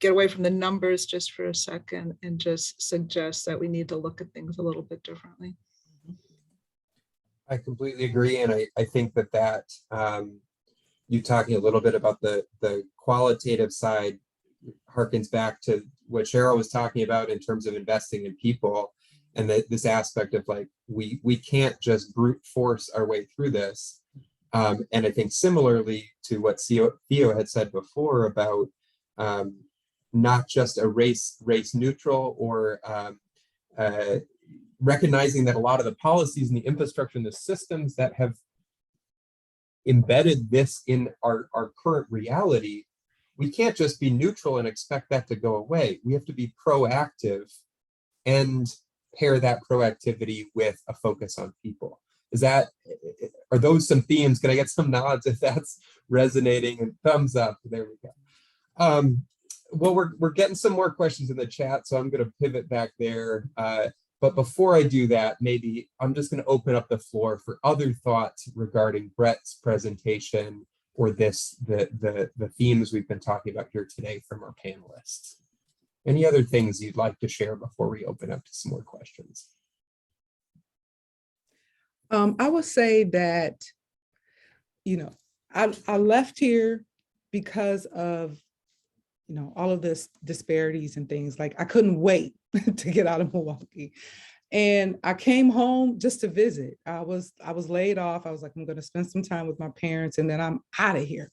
get away from the numbers just for a second and just suggest that we need to look at things a little bit differently. I completely agree. And I think that you talking a little bit about the qualitative side harkens back to what Cheryl was talking about in terms of investing in people, and that this aspect of like, we can't just brute force our way through this. And I think similarly to what Theo had said before about not just a race neutral or recognizing that a lot of the policies and the infrastructure and the systems that have embedded this in our current reality, we can't just be neutral and expect that to go away. We have to be proactive and pair that proactivity with a focus on people. Are those some themes? Can I get some nods if that's resonating, and thumbs up? There we go. Well, we're getting some more questions in the chat, so I'm going to pivot back there. But before I do that, maybe I'm just going to open up the floor for other thoughts regarding Brett's presentation or the themes we've been talking about here today from our panelists. Any other things you'd like to share before we open up to some more questions? I would say that, I left here because of, all of this disparities and things. Like, I couldn't wait to get out of Milwaukee. And I came home just to visit. I was laid off. I was like, I'm going to spend some time with my parents and then I'm out of here.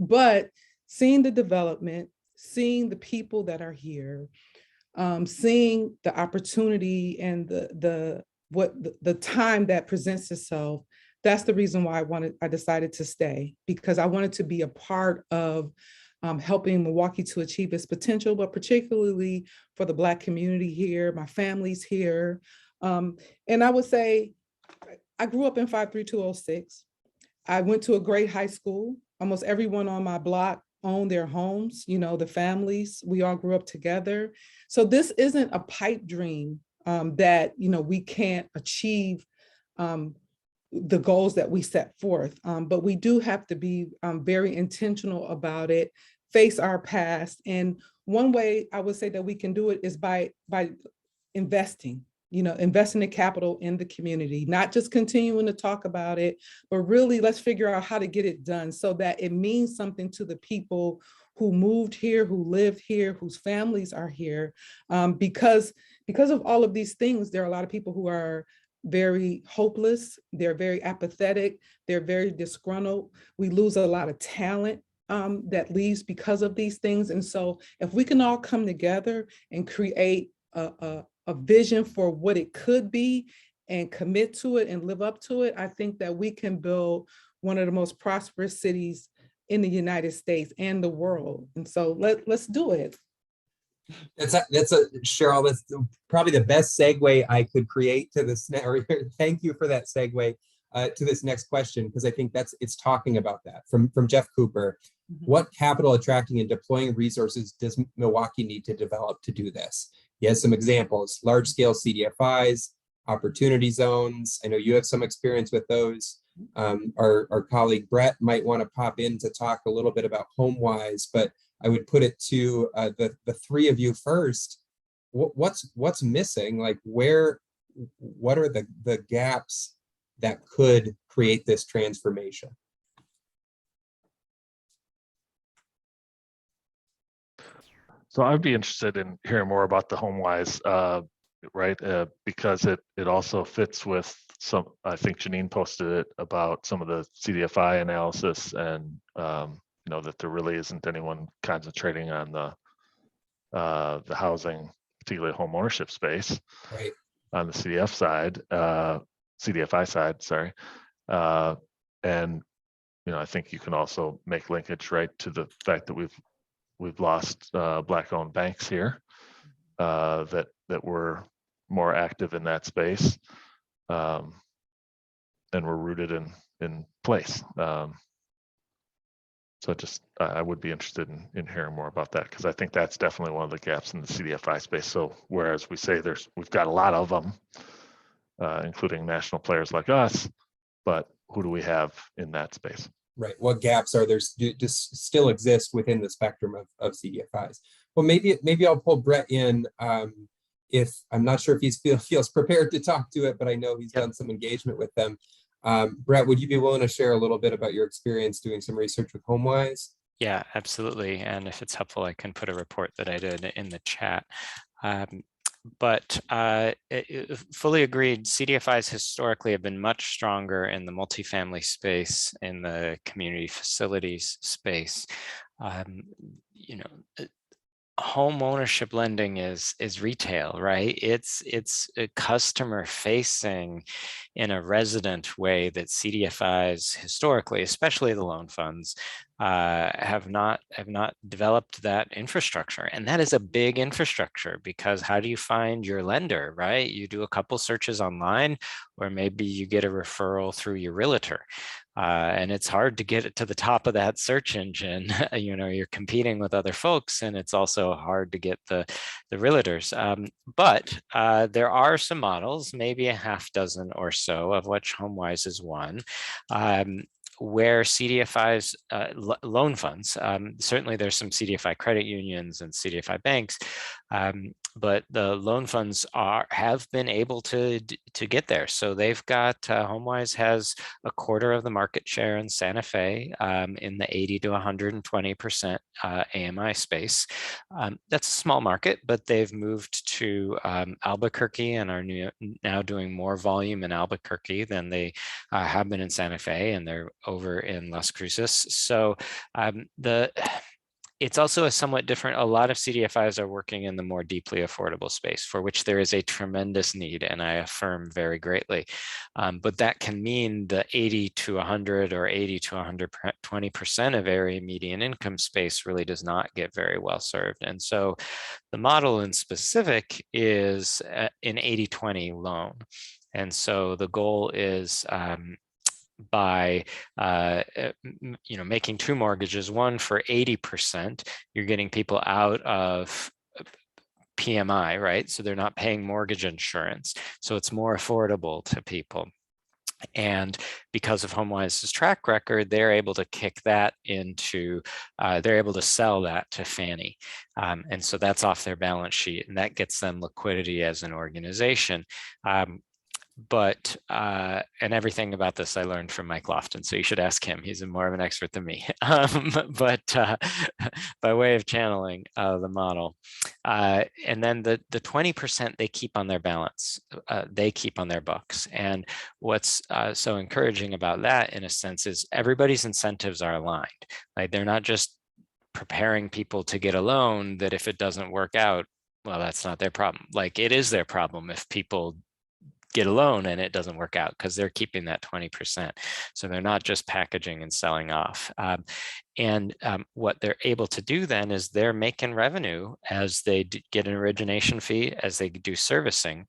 But seeing the development, seeing the people that are here, seeing the opportunity and the time that presents itself, that's the reason why I decided to stay, because I wanted to be a part of helping Milwaukee to achieve its potential, but particularly for the Black community here, my family's here. And I would say, I grew up in 53206. I went to a great high school. Almost everyone on my block owned their homes, the families, we all grew up together. So this isn't a pipe dream that, we can't achieve the goals that we set forth. But we do have to be very intentional about it, face our past. And one way I would say that we can do it is by investing, investing the capital in the community, not just continuing to talk about it, but really let's figure out how to get it done so that it means something to the people who moved here, who live here, whose families are here. Because of all of these things, there are a lot of people who are very hopeless, they're very apathetic, they're very disgruntled. We lose a lot of talent that leaves because of these things. And so if we can all come together and create a vision for what it could be and commit to it and live up to it, I think that we can build one of the most prosperous cities in the United States and the world. And so let's do it. Cheryl, that's probably the best segue I could create to this. Thank you for that segue to this next question, because I think it's talking about that from Jeff Cooper. Mm-hmm. What capital attracting and deploying resources does Milwaukee need to develop to do this? He has some examples: large scale CDFIs, opportunity zones. I know you have some experience with those. Our colleague Brett might want to pop in to talk a little bit about HomeWise, but I would put it to the three of you first. What's missing? Like, what are the gaps that could create this transformation? So I'd be interested in hearing more about the HomeWise, right? Because it also fits with some. I think Janine posted it about some of the CDFI analysis, and that there really isn't anyone concentrating on the housing, particularly home ownership space, right, on the CDFI side, sorry. And I think you can also make linkage right to the fact that we've lost Black-owned banks here that were more active in that space, and were rooted in place. So I would be interested in hearing more about that, because I think that's definitely one of the gaps in the CDFI space. So whereas we say we've got a lot of them, including national players like us, but who do we have in that space? Right. What gaps are there still exist within the spectrum of CDFIs? Well, maybe I'll pull Brett in. If I'm not sure if he feels prepared to talk to it, but I know he's done some engagement with them. Brett, would you be willing to share a little bit about your experience doing some research with HomeWise? Yeah, absolutely. And if it's helpful, I can put a report that I did in the chat. But fully agreed, CDFIs historically have been much stronger in the multifamily space, in the community facilities space. Home ownership lending is retail, right? It's customer facing in a resident way that CDFIs historically, especially the loan funds, have not developed that infrastructure. And that is a big infrastructure, because how do you find your lender, right? You do a couple searches online, or maybe you get a referral through your realtor. And it's hard to get it to the top of that search engine. You're competing with other folks, and it's also hard to get the realtors. But there are some models, maybe a half dozen or so, of which HomeWise is one, where CDFIs loan funds. Certainly there's some CDFI credit unions and CDFI banks, but the loan funds have been able to get there. So they've got, HomeWise has a quarter of the market share in Santa Fe, in the 80 to 120% AMI space. That's a small market, but they've moved to Albuquerque and are now doing more volume in Albuquerque than they have been in Santa Fe, and they're over in Las Cruces. So it's also a somewhat different, a lot of CDFIs are working in the more deeply affordable space, for which there is a tremendous need, and I affirm very greatly. But that can mean the 80 to 100 or 80 to 120% of area median income space really does not get very well served. And so the model in specific is an 80-20 loan. And so the goal is, by making two mortgages, one for 80%, you're getting people out of PMI, right? So they're not paying mortgage insurance. So it's more affordable to people. And because of HomeWise's track record, they're able to kick that into, they're able to sell that to Fannie. And so that's off their balance sheet, and that gets them liquidity as an organization. And everything about this I learned from Mike Lofton, so you should ask him. He's more of an expert than me. But by way of channeling the model, and then the 20% they keep on their balance, they keep on their books. And what's so encouraging about that, in a sense, is everybody's incentives are aligned. Like, they're not just preparing people to get a loan that if it doesn't work out, well, that's not their problem. Like, it is their problem if people get a loan and it doesn't work out, because they're keeping that 20%. So they're not just packaging and selling off. What they're able to do then is they're making revenue as they get an origination fee, as they do servicing,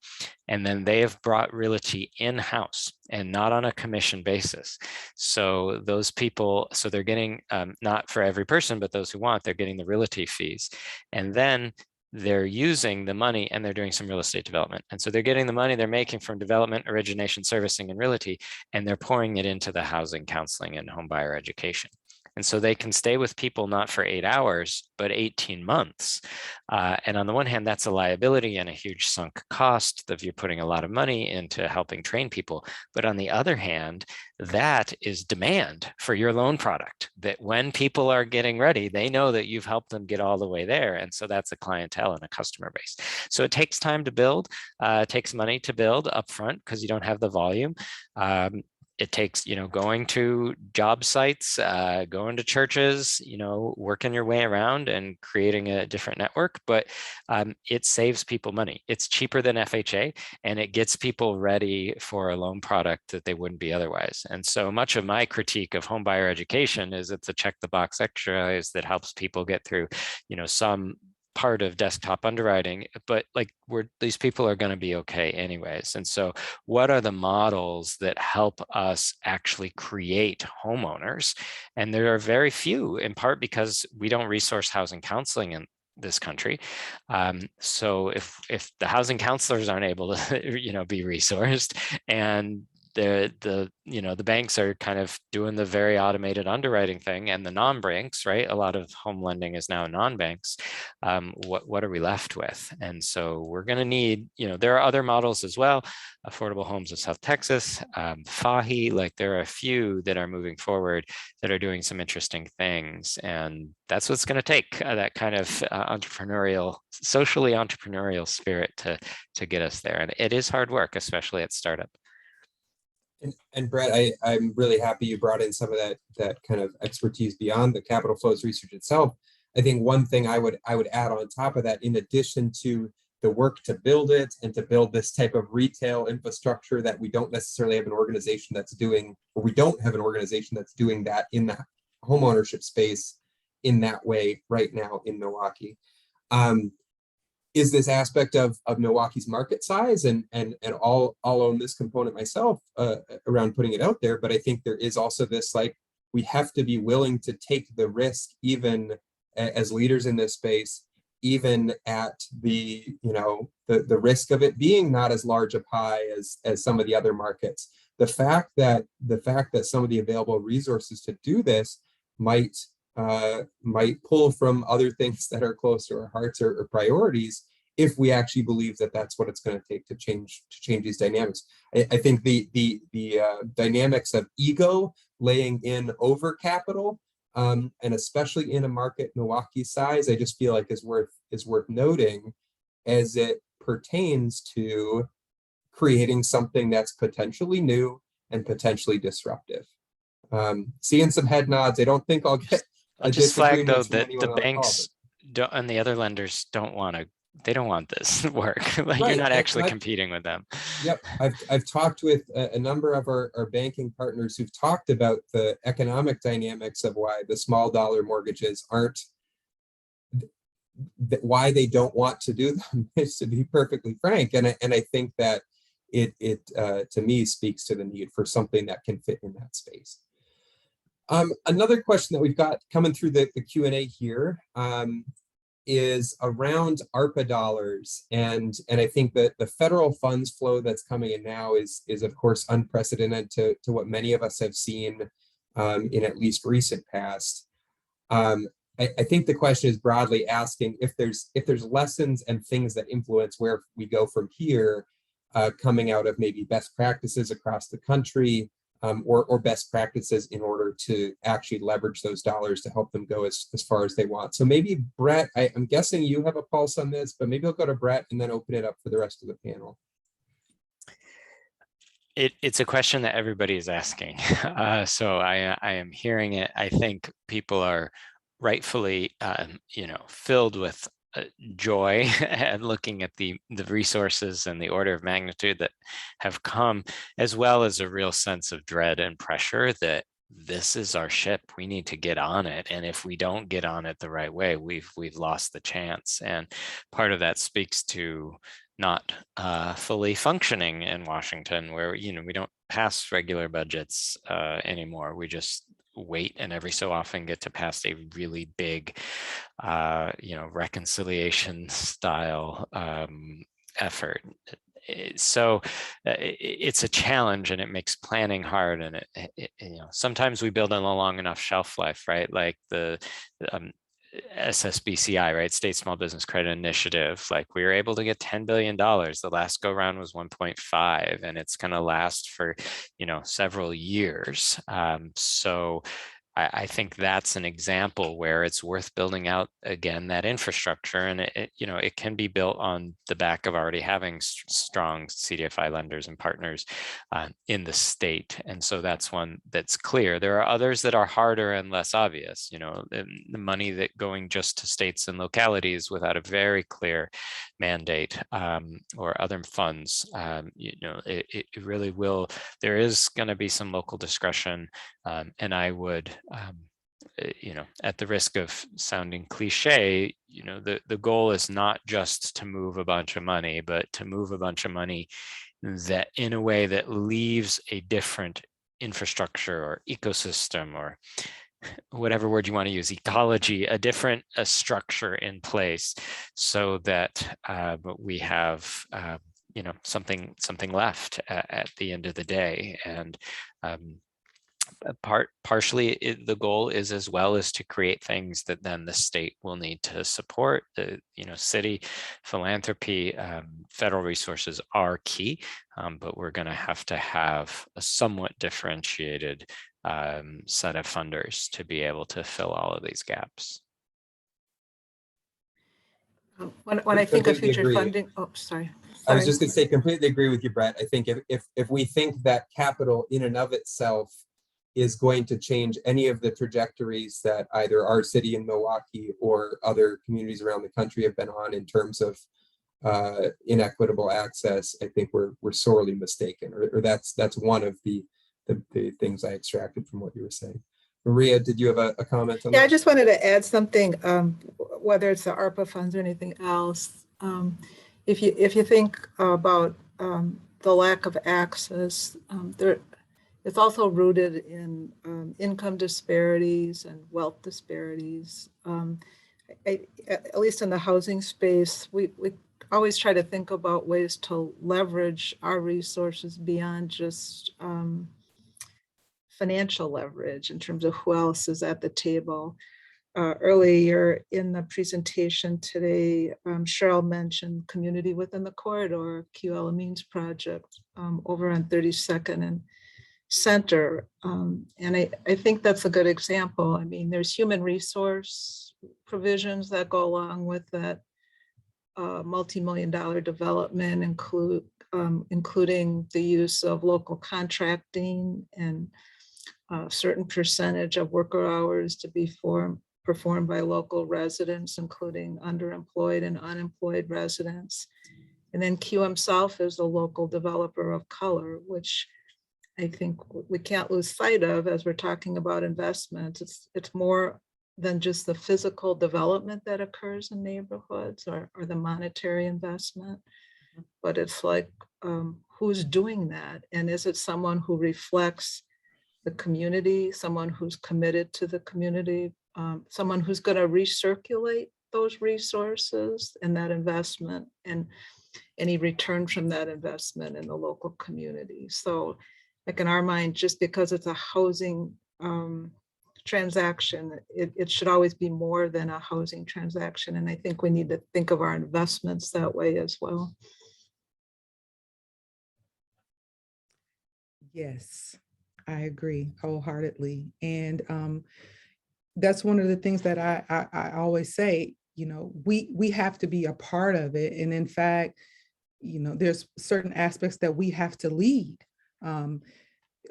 and then they have brought realty in-house and not on a commission basis. So those people, so they're getting, not for every person, but those who want, they're getting the realty fees. And then they're using the money and they're doing some real estate development. And so they're getting the money they're making from development, origination, servicing, and realty, and they're pouring it into the housing, counseling, and home buyer education. And so they can stay with people not for 8 hours, but 18 months. And on the one hand, that's a liability and a huge sunk cost if you're putting a lot of money into helping train people. But on the other hand, that is demand for your loan product, that when people are getting ready, they know that you've helped them get all the way there. And so that's a clientele and a customer base. So it takes time to build, it takes money to build upfront because you don't have the volume. It takes, going to job sites, going to churches, working your way around and creating a different network, but it saves people money. It's cheaper than FHA, and it gets people ready for a loan product that they wouldn't be otherwise. And so much of my critique of home buyer education is it's a check the box exercise that helps people get through, some part of desktop underwriting, but these people are going to be okay anyways. And so what are the models that help us actually create homeowners? And there are very few, in part because we don't resource housing counseling in this country. So if the housing counselors aren't able to, be resourced, and the banks are kind of doing the very automated underwriting thing, and the non-banks, right? A lot of home lending is now non-banks. What are we left with? And so we're going to need, there are other models as well. Affordable Homes of South Texas, FAHI, there are a few that are moving forward that are doing some interesting things. And that's what's going to take, that kind of entrepreneurial, socially entrepreneurial spirit to get us there. And it is hard work, especially at startup. And Brett, I'm really happy you brought in some of that kind of expertise beyond the capital flows research itself. I think one thing I would add on top of that, in addition to the work to build it and to build this type of retail infrastructure that we don't necessarily have an organization that's doing, or we don't have an organization that's doing that in the homeownership space in that way right now in Milwaukee. Is this aspect of Milwaukee's market size, and I'll own this component myself around putting it out there. But I think there is also this, we have to be willing to take the risk, even as leaders in this space, even at the risk of it being not as large a pie as some of the other markets. The fact that some of the available resources to do this might pull from other things that are close to our hearts or priorities, if we actually believe that that's what it's going to take to change these dynamics. I think the dynamics of ego laying in over capital, and especially in a market Milwaukee size, I just feel like is worth noting as it pertains to creating something that's potentially new and potentially disruptive. Seeing some head nods. I don't think I'll get I'll just flag though disagreements from that anyone the on the call, banks and the other lenders they don't want this to work. Like you're Right, not actually right. competing with them. Yep, I've talked with a number of our banking partners who've talked about the economic dynamics of why the small dollar mortgages aren't, why they don't want to do them, is to be perfectly frank. And I think that it to me speaks to the need for something that can fit in that space. Another question that we've got coming through the Q&A here is around ARPA dollars, and I think that the federal funds flow that's coming in now is of course unprecedented to what many of us have seen in at least recent past. I think the question is broadly asking if there's lessons and things that influence where we go from here, coming out of maybe best practices across the country, or best practices in order to actually leverage those dollars to help them go as far as they want. So maybe Brett, I'm guessing you have a pulse on this, but maybe I'll go to Brett and then open it up for the rest of the panel. It's a question that everybody is asking. So I am hearing it. I think people are rightfully, filled with joy and looking at the resources and the order of magnitude that have come, as well as a real sense of dread and pressure that this is our ship. We need to get on it, and if we don't get on it the right way, we've lost the chance. And part of that speaks to not fully functioning in Washington, where we don't pass regular budgets anymore. We just wait and every so often get to pass a really big reconciliation style effort. So it's a challenge, and it makes planning hard, and it sometimes we build in a long enough shelf life, right? Like the SSBCI, right? State Small Business Credit Initiative. Like we were able to get $10 billion. The last go round was 1.5, and it's going to last for, several years. So I think that's an example where it's worth building out again that infrastructure, and it can be built on the back of already having strong CDFI lenders and partners in the state, and so that's one that's clear. There are others that are harder and less obvious. The money that going just to states and localities without a very clear mandate or other funds. It really will. There is going to be some local discretion, and I would. At the risk of sounding cliche, the goal is not just to move a bunch of money, but to move a bunch of money that in a way that leaves a different infrastructure or ecosystem, or whatever word you want to use, ecology, a different structure in place, so that we have something left at the end of the day. And partially the goal is as well as to create things that then the state will need to support. The city philanthropy, federal resources are key, but we're going to have a somewhat differentiated set of funders to be able to fill all of these gaps. When I think of future funding, sorry. I was just going to say, completely agree with you, Brett. I think if we think that capital in and of itself is going to change any of the trajectories that either our city in Milwaukee or other communities around the country have been on in terms of inequitable access, I think we're sorely mistaken, or that's one of the things I extracted from what you were saying. Maria, did you have a comment on that? Yeah, I just wanted to add something, whether it's the ARPA funds or anything else. If you think about the lack of access, it's also rooted in income disparities and wealth disparities. At least in the housing space, we always try to think about ways to leverage our resources beyond just financial leverage in terms of who else is at the table. Earlier in the presentation today, Cheryl mentioned community within the corridor, QL Amin's project over on 32nd and Center. And I think that's a good example. I mean, there's human resource provisions that go along with that multi-million-dollar development, including the use of local contracting and a certain percentage of worker hours to be performed by local residents, including underemployed and unemployed residents. And then Q himself is a local developer of color, which I think we can't lose sight of as we're talking about investments. It's more than just the physical development that occurs in neighborhoods or the monetary investment, but it's like, who's doing that? And is it someone who reflects the community, someone who's committed to the community, someone who's going to recirculate those resources and that investment and any return from that investment in the local community? So like in our mind, just because it's a housing transaction, it should always be more than a housing transaction. And I think we need to think of our investments that way as well. Yes, I agree wholeheartedly. And that's one of the things that I always say, you know, we have to be a part of it. And in fact, you know, there's certain aspects that we have to lead.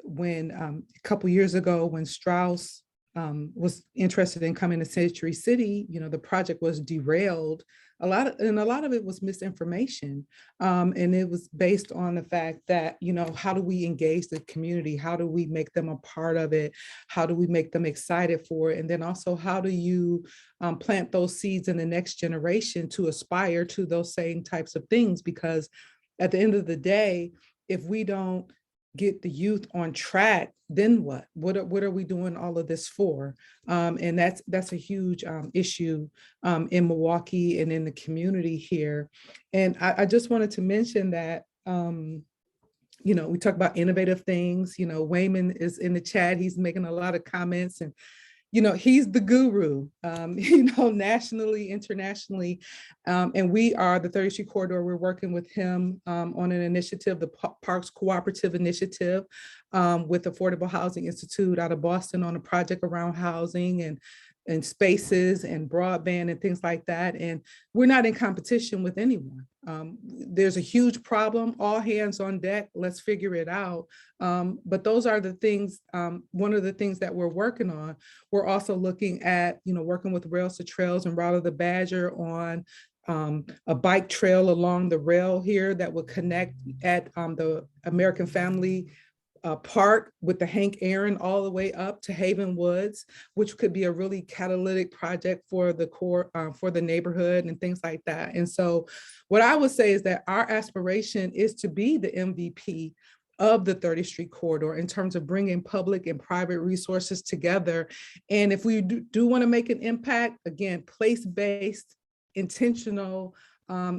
When a couple years ago, when Strauss was interested in coming to Century City, you know, the project was derailed. A lot of it was misinformation. And it was based on the fact that, you know, how do we engage the community? How do we make them a part of it? How do we make them excited for it? And then also, how do you plant those seeds in the next generation to aspire to those same types of things? Because at the end of the day, if we don't get the youth on track, then what? What are we doing all of this for? And that's a huge issue in Milwaukee and in the community here. And I just wanted to mention that, you know, we talk about innovative things. You know, Wayman is in the chat. He's making a lot of comments, and you know, he's the guru, you know, nationally, internationally. And we are the 30th Street Corridor. We're working with him on an initiative, the Parks Cooperative Initiative with Affordable Housing Institute out of Boston on a project around housing and spaces and broadband and things like that. And we're not in competition with anyone. There's a huge problem, all hands on deck, let's figure it out. But those are the things, one of the things that we're working on. We're also looking at, you know, working with Rails to Trails and Route of the Badger on a bike trail along the rail here that will connect at the American Family Park with the Hank Aaron all the way up to Haven Woods, which could be a really catalytic project for the core, for the neighborhood and things like that. And so what I would say is that our aspiration is to be the MVP of the 30th Street Corridor in terms of bringing public and private resources together. And if we do want to make an impact, again, place-based, intentional,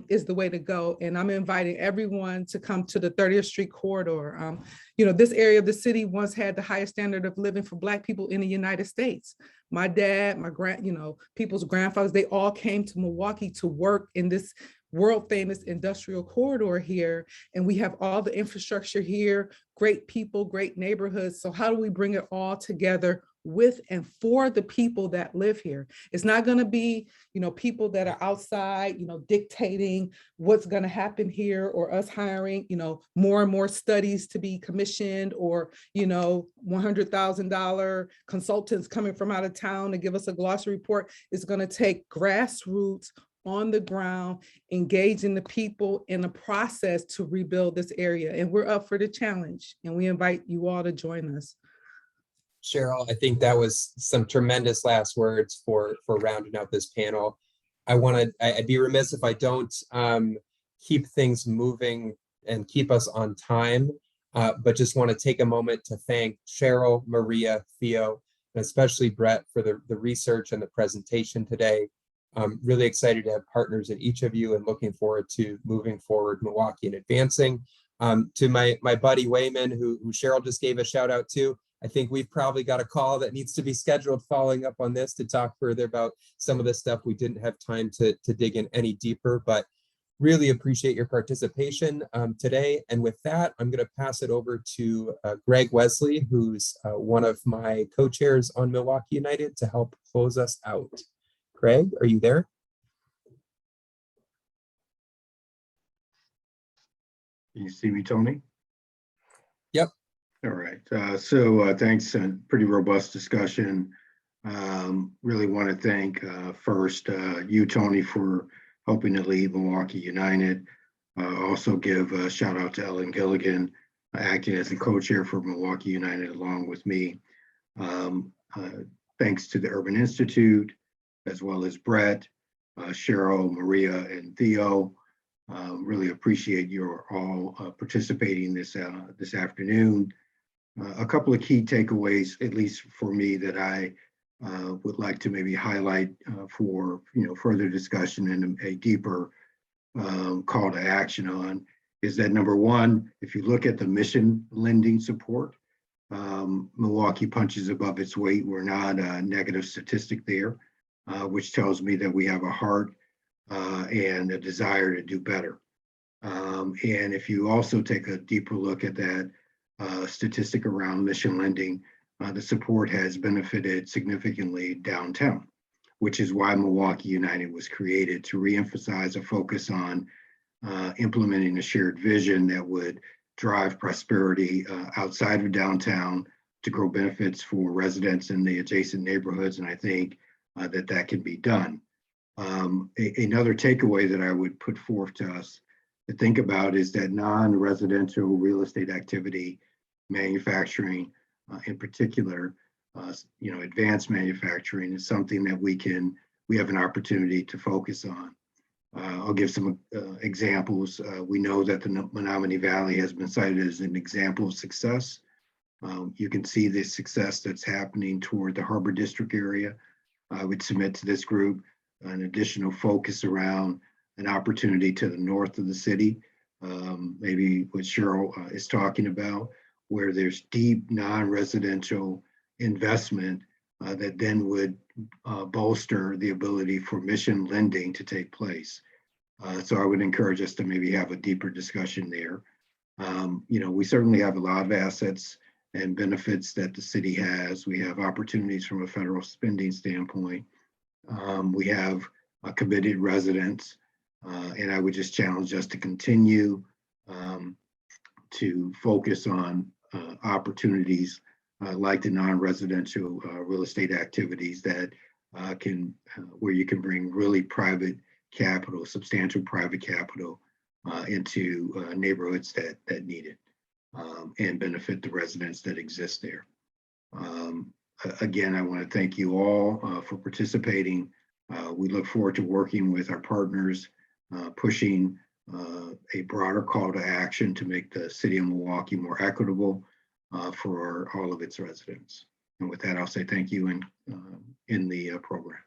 is the way to go. And I'm inviting everyone to come to the 30th Street Corridor. You know, this area of the city once had the highest standard of living for Black people in the United States. My dad, you know, people's grandfathers, they all came to Milwaukee to work in this world famous industrial corridor here. And we have all the infrastructure here, great people, great neighborhoods. So how do we bring it all together with and for the people that live here? It's not going to be, you know, people that are outside, you know, dictating what's going to happen here, or us hiring, you know, more and more studies to be commissioned, or, you know, $100,000 consultants coming from out of town to give us a glossary report. It's going to take grassroots, on the ground, engaging the people in the process to rebuild this area. And we're up for the challenge, and we invite you all to join us. Cheryl, I think that was some tremendous last words for rounding out this panel. I'd be remiss if I don't keep things moving and keep us on time, but just want to take a moment to thank Cheryl, Maria, Theo, and especially Brett for the research and the presentation today. I'm really excited to have partners in each of you and looking forward to moving forward Milwaukee and advancing. To my buddy Wayman, who Cheryl just gave a shout out to, I think we've probably got a call that needs to be scheduled following up on this to talk further about some of the stuff we didn't have time to dig in any deeper, but really appreciate your participation today. And with that, I'm going to pass it over to Greg Wesley, who's one of my co-chairs on Milwaukee United, to help close us out. Greg, are you there? Can you see me, Tony? Yep. All right. So thanks. Pretty robust discussion. Really want to thank first you, Tony, for helping to lead Milwaukee United. Also give a shout out to Ellen Gilligan, acting as the co-chair for Milwaukee United along with me. Thanks to the Urban Institute, as well as Brett, Cheryl, Maria, and Theo. Really appreciate your all participating this afternoon. A couple of key takeaways, at least for me, that I would like to maybe highlight for further discussion and a deeper call to action on is that number one, if you look at the mission lending support, Milwaukee punches above its weight. We're not a negative statistic there, which tells me that we have a heart and a desire to do better. And if you also take a deeper look at that statistic around mission lending, the support has benefited significantly downtown, which is why Milwaukee United was created, to reemphasize a focus on implementing a shared vision that would drive prosperity outside of downtown to grow benefits for residents in the adjacent neighborhoods. And I think that can be done. Another takeaway that I would put forth to us to think about is that non-residential real estate activity, manufacturing in particular, advanced manufacturing is something that we have an opportunity to focus on. I'll give some examples. We know that the Menominee Valley has been cited as an example of success. You can see the success that's happening toward the Harbor District area. I would submit to this group an additional focus around an opportunity to the north of the city, maybe what Cheryl is talking about, where there's deep non-residential investment that then would bolster the ability for mission lending to take place. So I would encourage us to maybe have a deeper discussion there. We certainly have a lot of assets and benefits that the city has. We have opportunities from a federal spending standpoint. We have committed residents, and I would just challenge us to continue to focus on opportunities like the non-residential real estate activities that where you can bring really private capital, substantial private capital into neighborhoods that need it and benefit the residents that exist there. Again, I want to thank you all for participating. We look forward to working with our partners, pushing a broader call to action to make the city of Milwaukee more equitable for all of its residents. And with that, I'll say thank you and in the program.